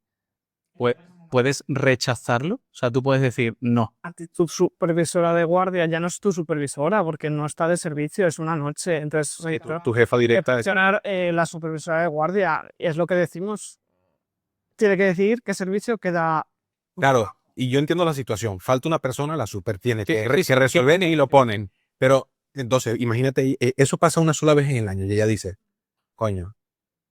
¿Puedes rechazarlo? O sea, tú puedes decir no. A ti tu supervisora de guardia ya no es tu supervisora porque no está de servicio, es una noche. Entonces, Tu jefa directa es... gestionar la supervisora de guardia es lo que decimos. Tiene que decir qué servicio queda. Claro, y yo entiendo la situación. Falta una persona, la super tiene que resolver y lo ponen. Pero entonces, imagínate, eso pasa una sola vez en el año y ella dice, coño,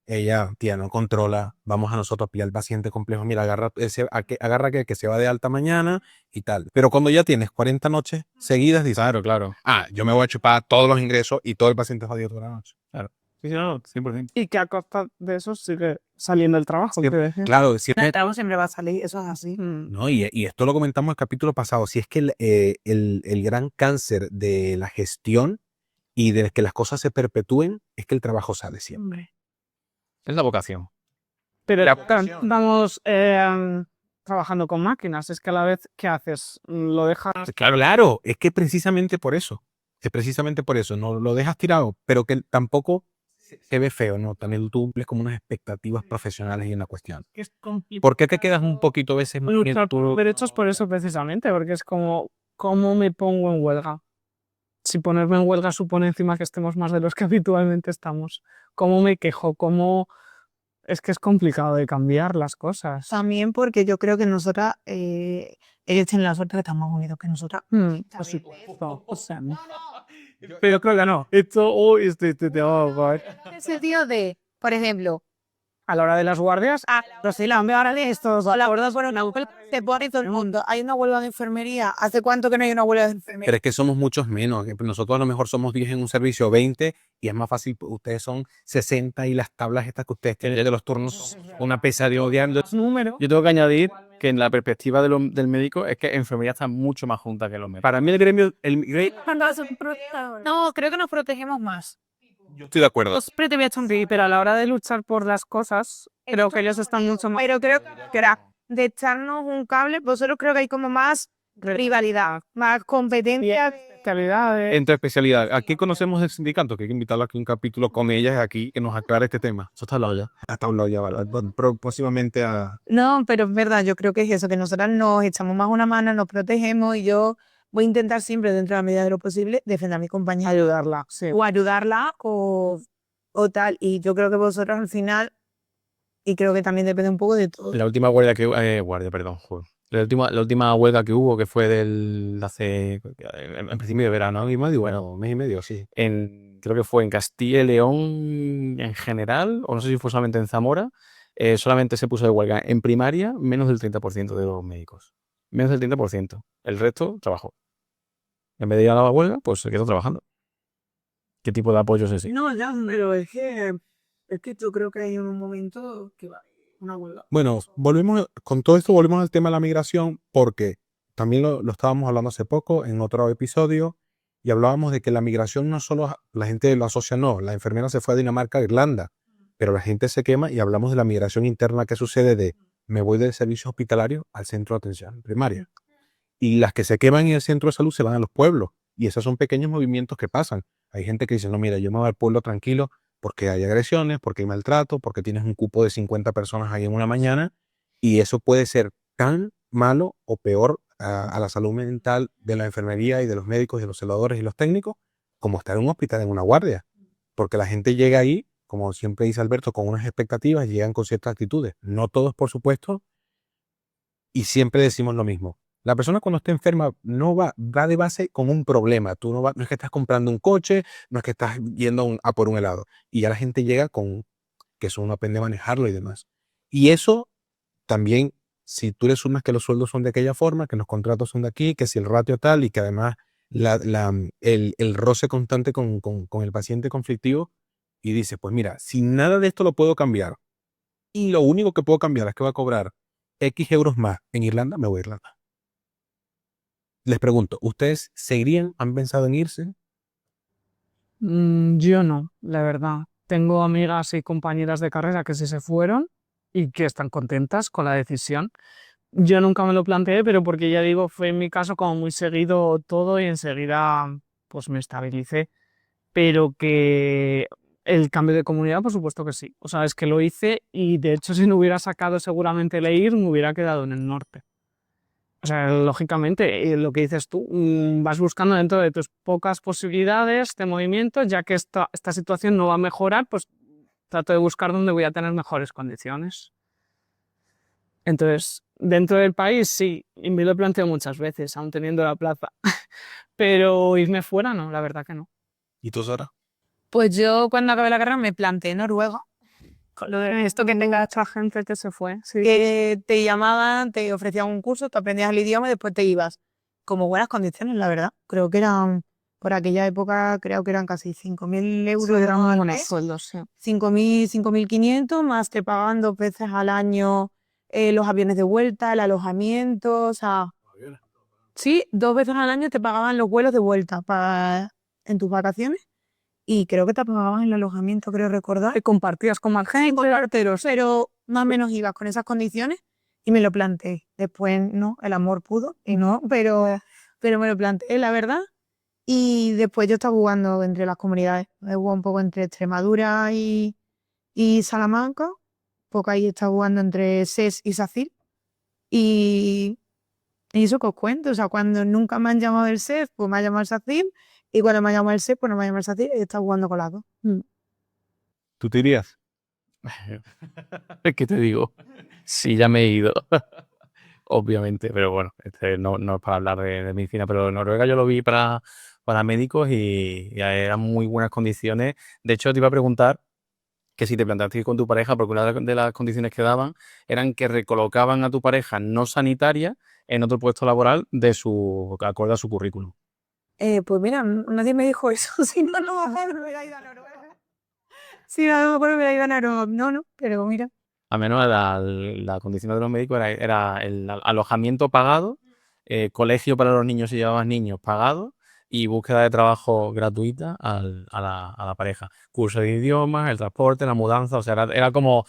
ella, tía, no controla, vamos a nosotros a pillar al paciente complejo, mira, agarra que se va de alta mañana y tal. Pero cuando ya tienes 40 noches seguidas, dices, Claro. yo me voy a chupar todos los ingresos y todo el paciente jodido toda la noche. Sí, no, 100%. Y que a costa de eso sigue saliendo el trabajo. Claro, siempre... El trabajo siempre va a salir, eso es así. No, y esto lo comentamos en el capítulo pasado, si es que el gran cáncer de la gestión y de que las cosas se perpetúen es que el trabajo sale siempre. Es la vocación. Pero La vocación. estamos trabajando con máquinas, es que a la vez, ¿qué haces? Lo dejas... Claro, es que precisamente por eso, no lo dejas tirado, pero que tampoco se ve feo, ¿no? También tú cumples como unas expectativas profesionales y una cuestión. Es complicado. ¿Por qué te quedas un poquito a veces más Luchar por derechos por eso precisamente, porque es como, ¿cómo me pongo en huelga? Si ponerme en huelga supone encima que estemos más de los que habitualmente estamos. ¿Cómo me quejo? ¿Cómo...? Es que es complicado de cambiar las cosas. También porque yo creo que nosotras, ellos tienen la suerte de estar más unidos que nosotras. Por supuesto. O sea, no. Pero creo que no. Esto hoy es de En el sentido de, por ejemplo, a la hora de las guardias, pero si la ahora de estos, la verdad, bueno, una huelga se pone todo el mundo. Hay una huelga de enfermería. ¿Hace cuánto que no hay una huelga de enfermería? Pero es que somos muchos menos. Que nosotros a lo mejor somos 10 en un servicio, 20, y es más fácil. Ustedes son 60 y las tablas estas que ustedes tienen de los turnos son una pesadilla odiando. número. Yo tengo que añadir que en la perspectiva del médico es que enfermería está mucho más junta que los médicos. Para mí el gremio... No, creo que nos protegemos más. Yo estoy de acuerdo. Siempre te voy a sonreír, pero a la hora de luchar por las cosas, creo que ellos están mucho más... Pero creo que de echarnos un cable, vosotros creo que hay como más rivalidad, más competencia. calidad. Entre especialidad. Aquí conocemos el sindicato, que hay que invitarlo aquí a un capítulo con ellas aquí que nos aclare este tema. Eso está hablado ya. Hasta hablado ya, ¿vale? Próximamente a... No, pero es verdad, yo creo que es eso, que nosotras nos echamos más una mano, nos protegemos y yo voy a intentar siempre, dentro de la medida de lo posible, defender a mi compañera. Ayudarla, sí. O ayudarla o tal. Y yo creo que vosotros al final, y creo que también depende un poco de todo. La última guardia que... La última huelga que hubo, que fue en principio de verano, ¿no? Y medio, bueno, mes y medio, sí. creo que fue en Castilla y León en general, o no sé si fue solamente en Zamora, solamente se puso de huelga en primaria menos del 30% de los médicos. Menos del 30%. El resto trabajó. En vez de ir a la huelga, pues se quedó trabajando. ¿Qué tipo de apoyo es ese? No, ya, pero es que yo creo que hay un momento que va a haber una huelga. Bueno, con todo esto volvemos al tema de la migración porque también lo estábamos hablando hace poco en otro episodio y hablábamos de que la migración no solo la gente lo asocia, no, la enfermera se fue a Dinamarca, a Irlanda, pero la gente se quema y hablamos de la migración interna que sucede de me voy del servicio hospitalario al centro de atención primaria. Y las que se queman en el centro de salud se van a los pueblos y esos son pequeños movimientos que pasan. Hay gente que dice, no, mira, yo me voy al pueblo tranquilo porque hay agresiones, porque hay maltrato, porque tienes un cupo de 50 personas ahí en una mañana y eso puede ser tan malo o peor a la salud mental de la enfermería y de los médicos y los celadores y los técnicos como estar en un hospital en una guardia, porque la gente llega ahí, como siempre dice Alberto, con unas expectativas, llegan con ciertas actitudes, no todos por supuesto, y siempre decimos lo mismo. La persona cuando está enferma no va de base con un problema. Tú no es que estás comprando un coche, no es que estás yendo a por un helado. Y ya la gente llega con que eso uno aprende a manejarlo y demás. Y eso también, si tú le sumas que los sueldos son de aquella forma, que los contratos son de aquí, que si el ratio tal y que además el roce constante con el paciente conflictivo y dices, pues mira, si nada de esto lo puedo cambiar y lo único que puedo cambiar es que va a cobrar X euros más en Irlanda, me voy a Irlanda. Les pregunto, ¿ustedes seguirían? ¿Han pensado en irse? Yo no, la verdad. Tengo amigas y compañeras de carrera que sí se fueron y que están contentas con la decisión. Yo nunca me lo planteé, pero porque ya digo, fue en mi caso como muy seguido todo y enseguida pues me estabilicé. Pero que el cambio de comunidad, por supuesto que sí. O sea, es que lo hice y de hecho si no hubiera sacado seguramente el EIR, me hubiera quedado en el norte. O sea, lógicamente, lo que dices tú, vas buscando dentro de tus pocas posibilidades de movimiento, ya que esta situación no va a mejorar, pues trato de buscar dónde voy a tener mejores condiciones. Entonces, dentro del país sí, y me lo he planteado muchas veces, aún teniendo la plaza, pero irme fuera no, la verdad que no. ¿Y tú, Sara? Pues yo cuando acabé la carrera me planteé Noruega, Con lo de esto que tenga esta gente que se fue, sí. que te llamaban, te ofrecían un curso, te aprendías el idioma y después te ibas. Como buenas condiciones, la verdad. Creo que eran, por aquella época, creo que eran casi 5.000 euros. Sí, eran muy al buenos mes. sueldos, sí. 5.000, 5.500, más te pagan 2 veces al año los aviones de vuelta, el alojamiento, o sea, sí, 2 veces al año te pagaban los vuelos de vuelta en tus vacaciones y creo que te pagaban el alojamiento, creo recordar. Y compartías con más gente, Pero más o menos ibas con esas condiciones y me lo planteé. Después, no, el amor pudo y no, pero me lo planteé, la verdad. Y después yo estaba jugando entre las comunidades. He jugado un poco entre Extremadura y Salamanca. Porque ahí estaba jugando entre SES y SACIR. Y eso que os cuento. O sea, cuando nunca me han llamado el SES, pues me ha llamado el SACIR. Y cuando me ha llamado el SES, pues no me ha llamado el SACIR. Y he estado jugando con las dos. ¿Tú te irías? ¿Qué te digo? Sí, ya me he ido. Obviamente, pero bueno, no es para hablar de medicina, pero Noruega yo lo vi para médicos y eran muy buenas condiciones. De hecho, te iba a preguntar que si te planteaste ir con tu pareja, porque una de las condiciones que daban eran que recolocaban a tu pareja no sanitaria en otro puesto laboral acorde a su currículum. Pues mira, nadie me dijo eso. Si no, no me hubiera ido a Noruega. Si no, a lo mejor me hubiera ido a Noruega. No, pero mira. Al menos la condición de los médicos era el alojamiento pagado, colegio para los niños si llevabas niños pagado y búsqueda de trabajo gratuita a la pareja. Curso de idiomas, el transporte, la mudanza, o sea, era como,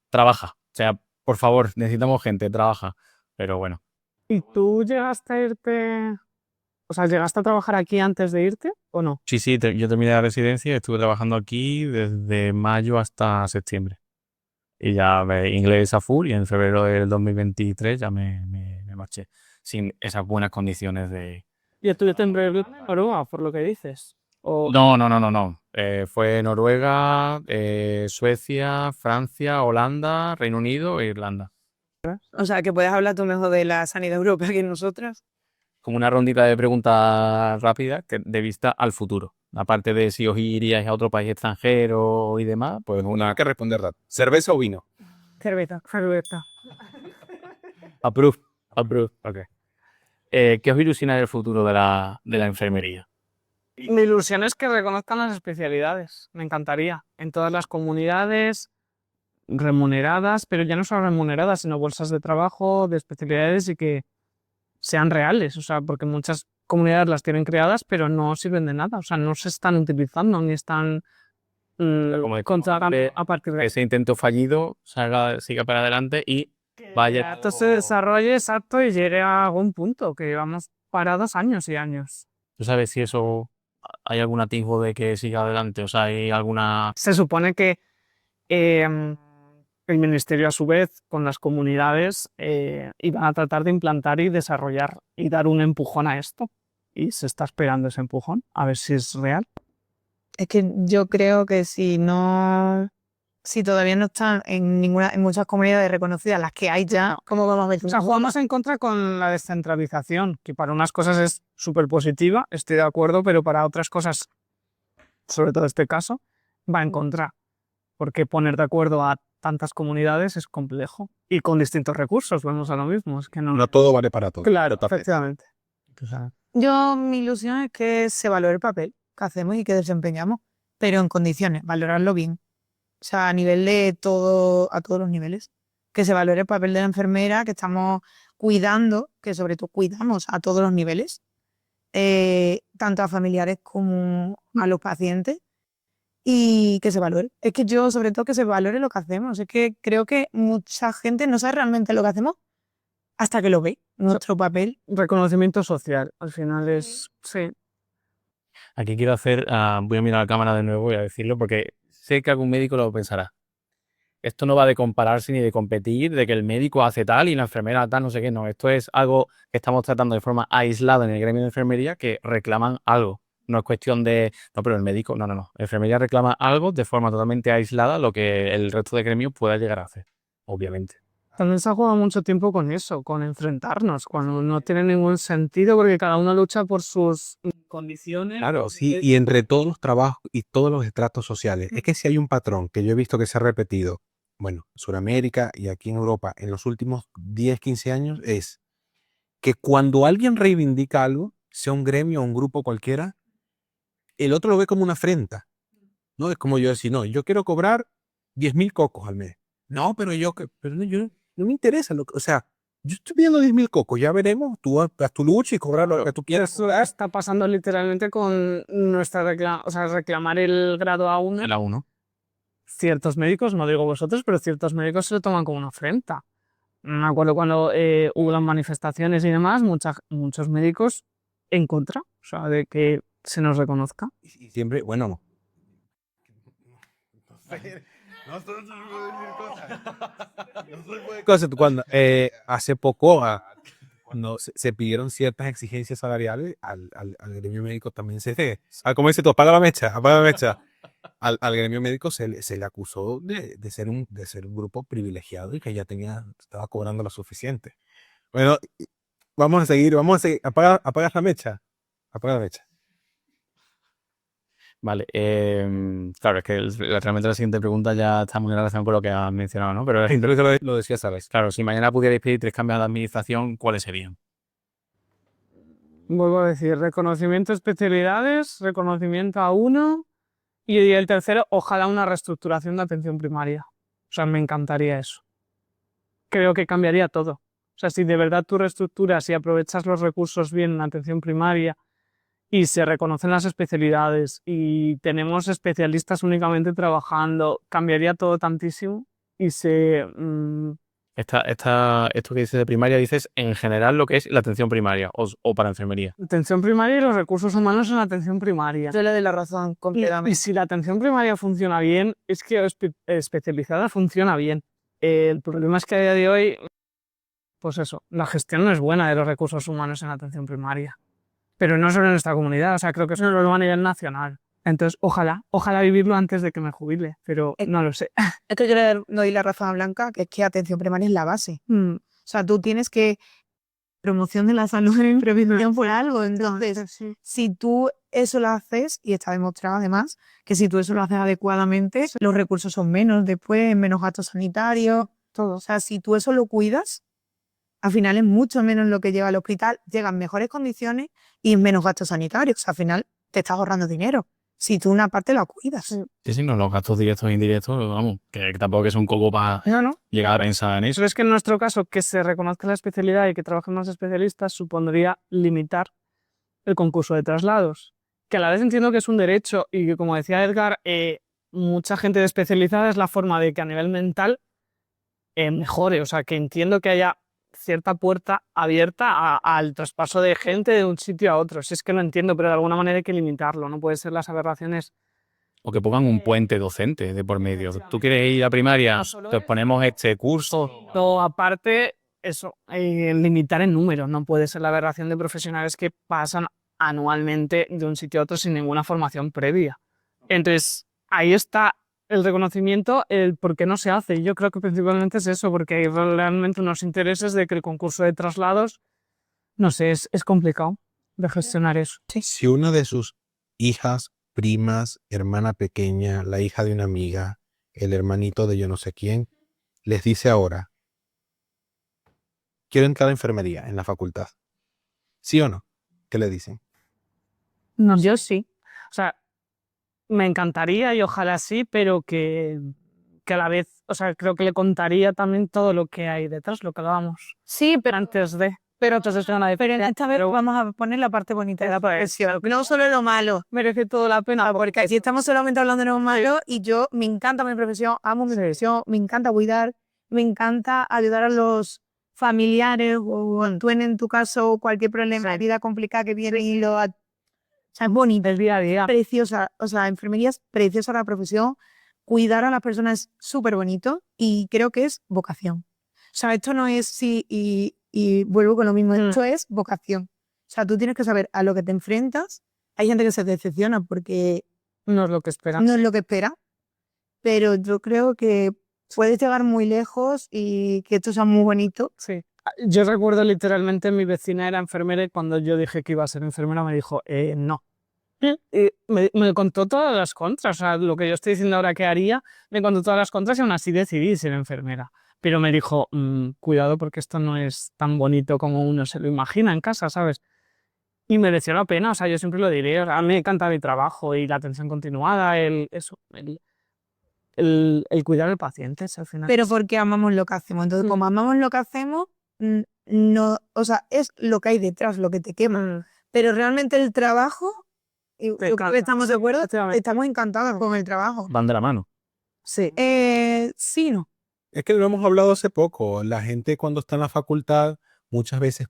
trabaja, o sea, por favor, necesitamos gente, trabaja. Pero bueno, ¿Y tú llegaste a irte, o sea, llegaste a trabajar aquí antes de irte o no? sí, yo terminé la residencia y estuve trabajando aquí desde mayo hasta septiembre. Y ya inglés a full y en febrero del 2023 ya me marché sin esas buenas condiciones de... ¿Y estuviste en Noruega, por lo que dices? ¿O No. Fue Noruega, Suecia, Francia, Holanda, Reino Unido e Irlanda. O sea, que puedes hablar tú mejor de la sanidad europea que nosotras. Como una rondita de preguntas rápidas de vista al futuro. Aparte de si os iríais a otro país extranjero y demás, pues Hay que responder rápido. ¿Cerveza o vino? Cerveza. approve. Ok. ¿Qué os ilusiona del futuro de la enfermería? Mi ilusión es que reconozcan las especialidades. Me encantaría. En todas las comunidades, remuneradas, pero ya no solo remuneradas, sino bolsas de trabajo, de especialidades y que sean reales. O sea, porque muchas comunidades las tienen creadas, pero no sirven de nada. O sea, no se están utilizando ni están Como de- consagrando de- a partir de Ese intento fallido siga para adelante y vaya. esto se desarrolle exacto y llegue a algún punto, que llevamos parados años y años. ¿Tú sabes si eso hay algún atisbo de que siga adelante? O sea, hay alguna. Se supone que el ministerio, a su vez, con las comunidades, iban a tratar de implantar y desarrollar y dar un empujón a esto. Y se está esperando ese empujón, a ver si es real. Es que yo creo que si todavía no están en muchas comunidades reconocidas, las que hay ya, ¿cómo vamos a ver? O sea, jugamos en contra con la descentralización, que para unas cosas es súper positiva, estoy de acuerdo, pero para otras cosas, sobre todo este caso, va en contra. Porque poner de acuerdo a tantas comunidades es complejo. Y con distintos recursos, vamos a lo mismo. Es que no. No todo vale para todo. Claro, Totalmente. efectivamente. Mi ilusión es que se valore el papel que hacemos y que desempeñamos, pero en condiciones, valorarlo bien. O sea, a nivel de todo, a todos los niveles. Que se valore el papel de la enfermera, que estamos cuidando, que sobre todo cuidamos a todos los niveles, tanto a familiares como a los pacientes, y que se valore. Es que yo, sobre todo, que se valore lo que hacemos. Es que creo que mucha gente no sabe realmente lo que hacemos hasta que lo ve, nuestro papel. Reconocimiento social, al final es. Sí. Aquí quiero voy a mirar a la cámara de nuevo y a decirlo porque sé que algún médico lo pensará. Esto no va de compararse ni de competir, de que el médico hace tal y la enfermera tal, no sé qué, no. Esto es algo que estamos tratando de forma aislada en el gremio de enfermería que reclaman algo. No es cuestión de, no, pero el médico, no. La enfermería reclama algo de forma totalmente aislada, lo que el resto de gremios pueda llegar a hacer, obviamente. También se ha jugado mucho tiempo con eso, con enfrentarnos, cuando no tiene ningún sentido porque cada uno lucha por sus condiciones. Claro, sí, y entre todos los trabajos y todos los estratos sociales. Es que si hay un patrón que yo he visto que se ha repetido, bueno, en Sudamérica y aquí en Europa en los últimos 10, 15 años, es que cuando alguien reivindica algo, sea un gremio o un grupo cualquiera, el otro lo ve como una afrenta. ¿No? Es como yo decir, no, yo quiero cobrar 10.000 cocos al mes. No, pero yo no me interesa. O sea, yo estoy pidiendo 10.000 cocos, ya veremos, tú haz tu lucha y cobrar lo que tú quieras. Eso está pasando literalmente con nuestra reclamar el grado A1. El A1. Ciertos médicos, no digo vosotros, pero ciertos médicos se lo toman como una afrenta. Me acuerdo cuando hubo las manifestaciones y demás, muchos médicos en contra, o sea, de que se nos reconozca. Y siempre, bueno, cuando hace poco cuando se pidieron ciertas exigencias salariales al gremio médico también como dice tú, apaga la mecha. Al gremio médico se le acusó de ser un grupo privilegiado y que ya estaba cobrando lo suficiente. Bueno, vamos a seguir, apaga la mecha. Vale, claro, es que realmente la siguiente pregunta ya está muy en relación con lo que has mencionado, ¿no? Pero Lo decía, ¿sabes? claro, si mañana pudierais pedir 3 cambios de administración, ¿cuáles serían? Vuelvo a decir, reconocimiento de especialidades, reconocimiento A1 y el tercero, ojalá una reestructuración de atención primaria. O sea, me encantaría eso. Creo que cambiaría todo. O sea, si de verdad tú reestructuras y aprovechas los recursos bien en atención primaria y se reconocen las especialidades y tenemos especialistas únicamente trabajando, cambiaría todo tantísimo y Esto que dices de primaria, dices en general lo que es la atención primaria o para enfermería. atención primaria y los recursos humanos en la atención primaria. Yo le doy la razón Y completamente. si la atención primaria funciona bien, es que especializada funciona bien. El problema es que a día de hoy, pues eso, la gestión no es buena de los recursos humanos en la atención primaria. Pero no solo en nuestra comunidad, o sea, creo que eso es un problema a nivel nacional. Entonces, ojalá vivirlo antes de que me jubile, pero no lo sé. Es que yo le doy la razón a Blanca, que es que atención primaria es la base. O sea, tú tienes que promoción de la salud en prevención por algo. Entonces, si tú eso lo haces, y está demostrado además, que si tú eso lo haces adecuadamente, los recursos son menos después, menos gastos sanitarios, todo. O sea, si tú eso lo cuidas, al final es mucho menos lo que lleva al hospital, llegan mejores condiciones y menos gastos sanitarios. O sea, al final te estás ahorrando dinero. Si tú una parte la cuidas. Sí, no, los gastos directos e indirectos, vamos, que tampoco es un coco para No. llegar a pensar en eso. Pero es que en nuestro caso, que se reconozca la especialidad y que trabajen más especialistas supondría limitar el concurso de traslados. Que a la vez entiendo que es un derecho y que, como decía Edgar, mucha gente especializada es la forma de que a nivel mental mejore. O sea, que entiendo que haya cierta puerta abierta al traspaso de gente de un sitio a otro. Si es que no entiendo, pero de alguna manera hay que limitarlo. No puede ser las aberraciones. O que pongan un puente docente de por medio. Tú quieres ir a primaria, No solo te eso. ponemos este curso. Pero aparte, eso, limitar el número. No puede ser la aberración de profesionales que pasan anualmente de un sitio a otro sin ninguna formación previa. Entonces, ahí está el reconocimiento, el por qué no se hace. Y yo creo que principalmente es eso, porque hay realmente unos intereses de que el concurso de traslados, no sé, es complicado de gestionar eso. Si una de sus hijas, primas, hermana pequeña, la hija de una amiga, el hermanito de yo no sé quién, les dice ahora, quiero entrar a enfermería en la facultad, ¿sí o no? ¿Qué le dicen? No, yo sí. O sea, me encantaría y ojalá sí, pero que a la vez, o sea, creo que le contaría también todo lo que hay detrás, lo que hablábamos Sí, pero antes de. Pero entonces es una diferencia. esta vez vamos a poner la parte bonita de la profesión, no solo lo malo. Merece todo la pena. Porque si estamos solamente hablando de lo malo, y yo me encanta mi profesión, amo mi profesión, me encanta cuidar, me encanta ayudar a los familiares, o tú en tu caso, cualquier problema de vida complicada que viene y o sea, es bonito. El día a día. Preciosa, o sea, enfermería es preciosa la profesión, cuidar a las personas es súper bonito y creo que es vocación. O sea, esto no es sí y vuelvo con lo mismo, esto es vocación. O sea, tú tienes que saber a lo que te enfrentas. Hay gente que se decepciona porque No es lo que esperan. no es lo que espera, pero yo creo que puedes llegar muy lejos y que esto sea muy bonito. Sí. Yo recuerdo literalmente mi vecina era enfermera y cuando yo dije que iba a ser enfermera me dijo, no. Y me contó todas las contras, o sea, lo que yo estoy diciendo ahora que haría, me contó todas las contras y aún así decidí ser enfermera. Pero me dijo, cuidado porque esto no es tan bonito como uno se lo imagina en casa, ¿sabes? Y mereció la pena, o sea, yo siempre lo diré, o sea, a mí me encanta mi trabajo y la atención continuada, el cuidar al paciente, al final. Pero porque amamos lo que hacemos. Entonces, como amamos lo que hacemos, no, o sea, es lo que hay detrás, lo que te quema. Pero realmente el trabajo, y yo creo que estamos de acuerdo, estamos encantados con el trabajo. Van de la mano. Sí. Sí, no. Es que lo hemos hablado hace poco. La gente cuando está en la facultad muchas veces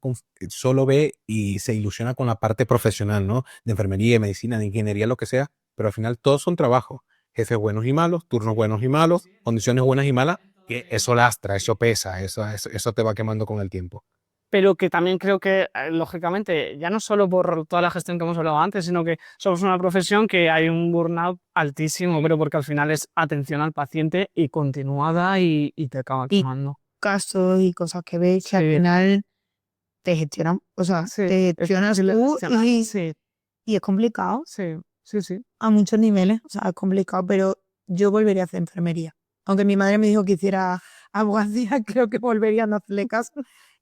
solo ve y se ilusiona con la parte profesional, ¿no? De enfermería, de medicina, de ingeniería, lo que sea. Pero al final todos son trabajos. Jefes buenos y malos, turnos buenos y malos, condiciones buenas y malas. Que eso lastra, eso pesa, eso te va quemando con el tiempo. Pero que también creo que, lógicamente, ya no solo por toda la gestión que hemos hablado antes, sino que somos una profesión que hay un burnout altísimo, pero porque al final es atención al paciente y continuada y te acaba quemando. Casos y cosas que ves que al final te gestionan, o sea, te gestionas tú y es complicado. Sí. A muchos niveles, o sea, es complicado, pero yo volvería a hacer enfermería. Aunque mi madre me dijo que hiciera abogacía, creo que volvería a no hacerle caso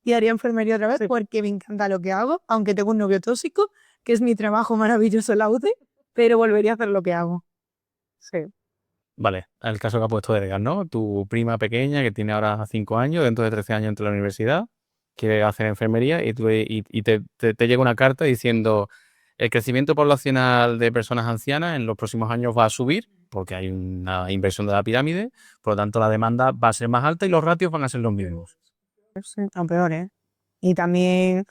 y haría enfermería otra vez porque me encanta lo que hago, aunque tengo un novio tóxico, que es mi trabajo maravilloso en la UCE, pero volvería a hacer lo que hago. Sí. Vale, el caso que ha puesto Edgar, ¿no? Tu prima pequeña que tiene ahora 5 años, dentro de 13 años entra a la universidad, quiere hacer enfermería y te llega una carta diciendo el crecimiento poblacional de personas ancianas en los próximos años va a subir porque hay una inversión de la pirámide, por lo tanto la demanda va a ser más alta y los ratios van a ser los mismos. Sí, a peor, ¿eh? Y también,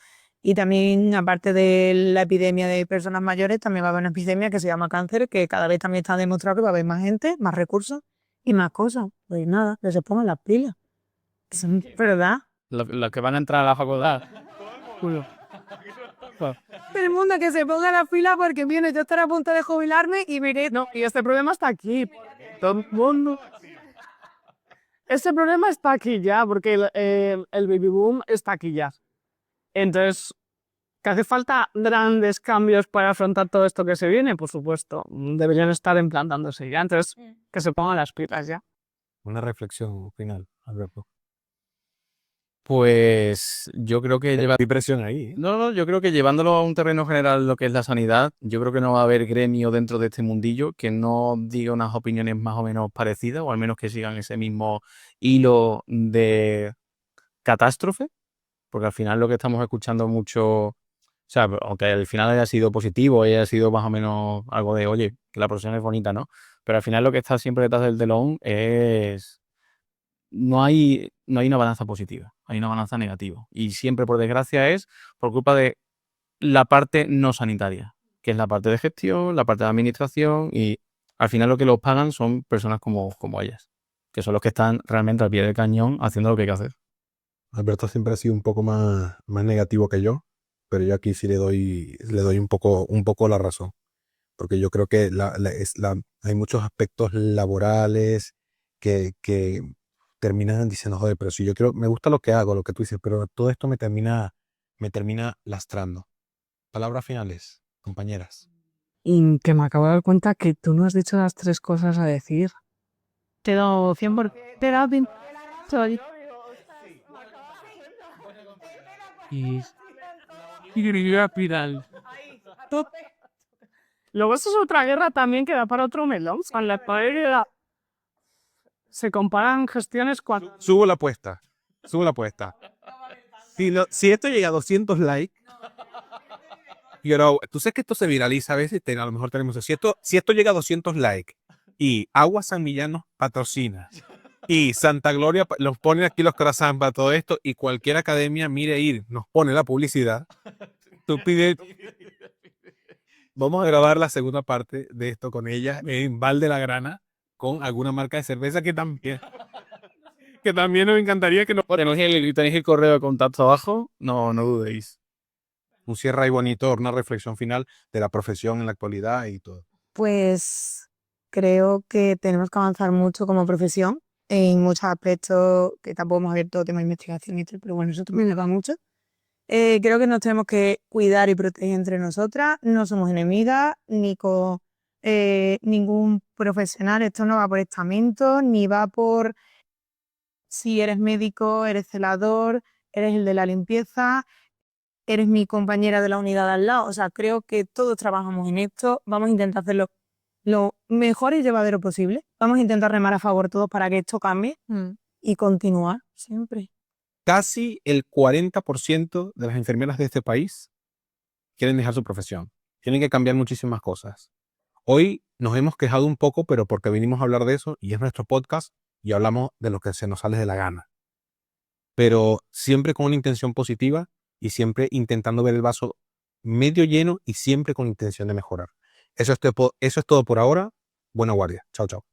aparte de la epidemia de personas mayores, también va a haber una epidemia que se llama cáncer, que cada vez también está demostrado que va a haber más gente, más recursos y más cosas. Pues nada, que se pongan las pilas. ¿Verdad? Los que van a entrar a la facultad. Todo el mundo que se ponga a la fila porque viene, yo estaré a punto de jubilarme y miré. No, y este problema está aquí. Todo el mundo. Este problema está aquí ya, porque el baby boom está aquí ya. Entonces, ¿que hace falta grandes cambios para afrontar todo esto que se viene? Por supuesto, deberían estar implantándose ya. Entonces, que se pongan las pilas ya. Una reflexión final, Alberto. Pues yo creo que Hay presión ahí. No, yo creo que llevándolo a un terreno general, lo que es la sanidad, yo creo que no va a haber gremio dentro de este mundillo que no diga unas opiniones más o menos parecidas, o al menos que sigan ese mismo hilo de catástrofe, porque al final lo que estamos escuchando mucho, o sea, aunque al final haya sido positivo, haya sido más o menos algo de, oye, que la profesión es bonita, ¿no? Pero al final lo que está siempre detrás del telón es no hay una balanza positiva, hay una balanza negativa. Y siempre, por desgracia, es por culpa de la parte no sanitaria, que es la parte de gestión, la parte de administración, y al final lo que los pagan son personas como ellas, que son los que están realmente al pie del cañón haciendo lo que hay que hacer. Alberto siempre ha sido un poco más negativo que yo, pero yo aquí sí le doy un poco la razón. Porque yo creo que hay muchos aspectos laborales que terminan diciendo, joder, pero si yo quiero, me gusta lo que hago, lo que tú dices, pero todo esto me termina lastrando. Palabras finales, compañeras. Y que me acabo de dar cuenta que tú no has dicho las 3 cosas a decir. Te doy 100%. Te da pin- soy- Luego eso es otra guerra también que da para otro melón. Con la paella se comparan gestiones cuando... Subo la apuesta. Si esto llega a 200 likes, pero tú sabes que esto se viraliza a veces, a lo mejor tenemos... Si esto llega a 200 likes y Agua San Millán nos patrocina y Santa Gloria nos pone aquí los croissants para todo esto y cualquier academia mire ir, nos pone la publicidad, tú pides... Vamos a grabar la segunda parte de esto con ella en Val de la Grana con alguna marca de cerveza que también nos encantaría que nos... Tenéis el correo de contacto abajo, no dudéis. Un cierre ahí bonito, una reflexión final de la profesión en la actualidad y todo. Pues creo que tenemos que avanzar mucho como profesión en muchos aspectos que tampoco hemos abierto tema de investigación y tal, pero bueno, eso también nos va mucho. Creo que nos tenemos que cuidar y proteger entre nosotras. No somos enemigas ni con ningún profesional. Esto no va por estamentos, ni va por si eres médico, eres celador, eres el de la limpieza, eres mi compañera de la unidad de al lado. O sea, creo que todos trabajamos en esto. Vamos a intentar hacerlo lo mejor y llevadero posible. Vamos a intentar remar a favor todos para que esto cambie y continuar siempre. Casi el 40% de las enfermeras de este país quieren dejar su profesión. Tienen que cambiar muchísimas cosas. Hoy nos hemos quejado un poco, pero porque vinimos a hablar de eso y es nuestro podcast y hablamos de lo que se nos sale de la gana. Pero siempre con una intención positiva y siempre intentando ver el vaso medio lleno y siempre con intención de mejorar. Eso es todo por ahora. Buena guardia. Chao, chao.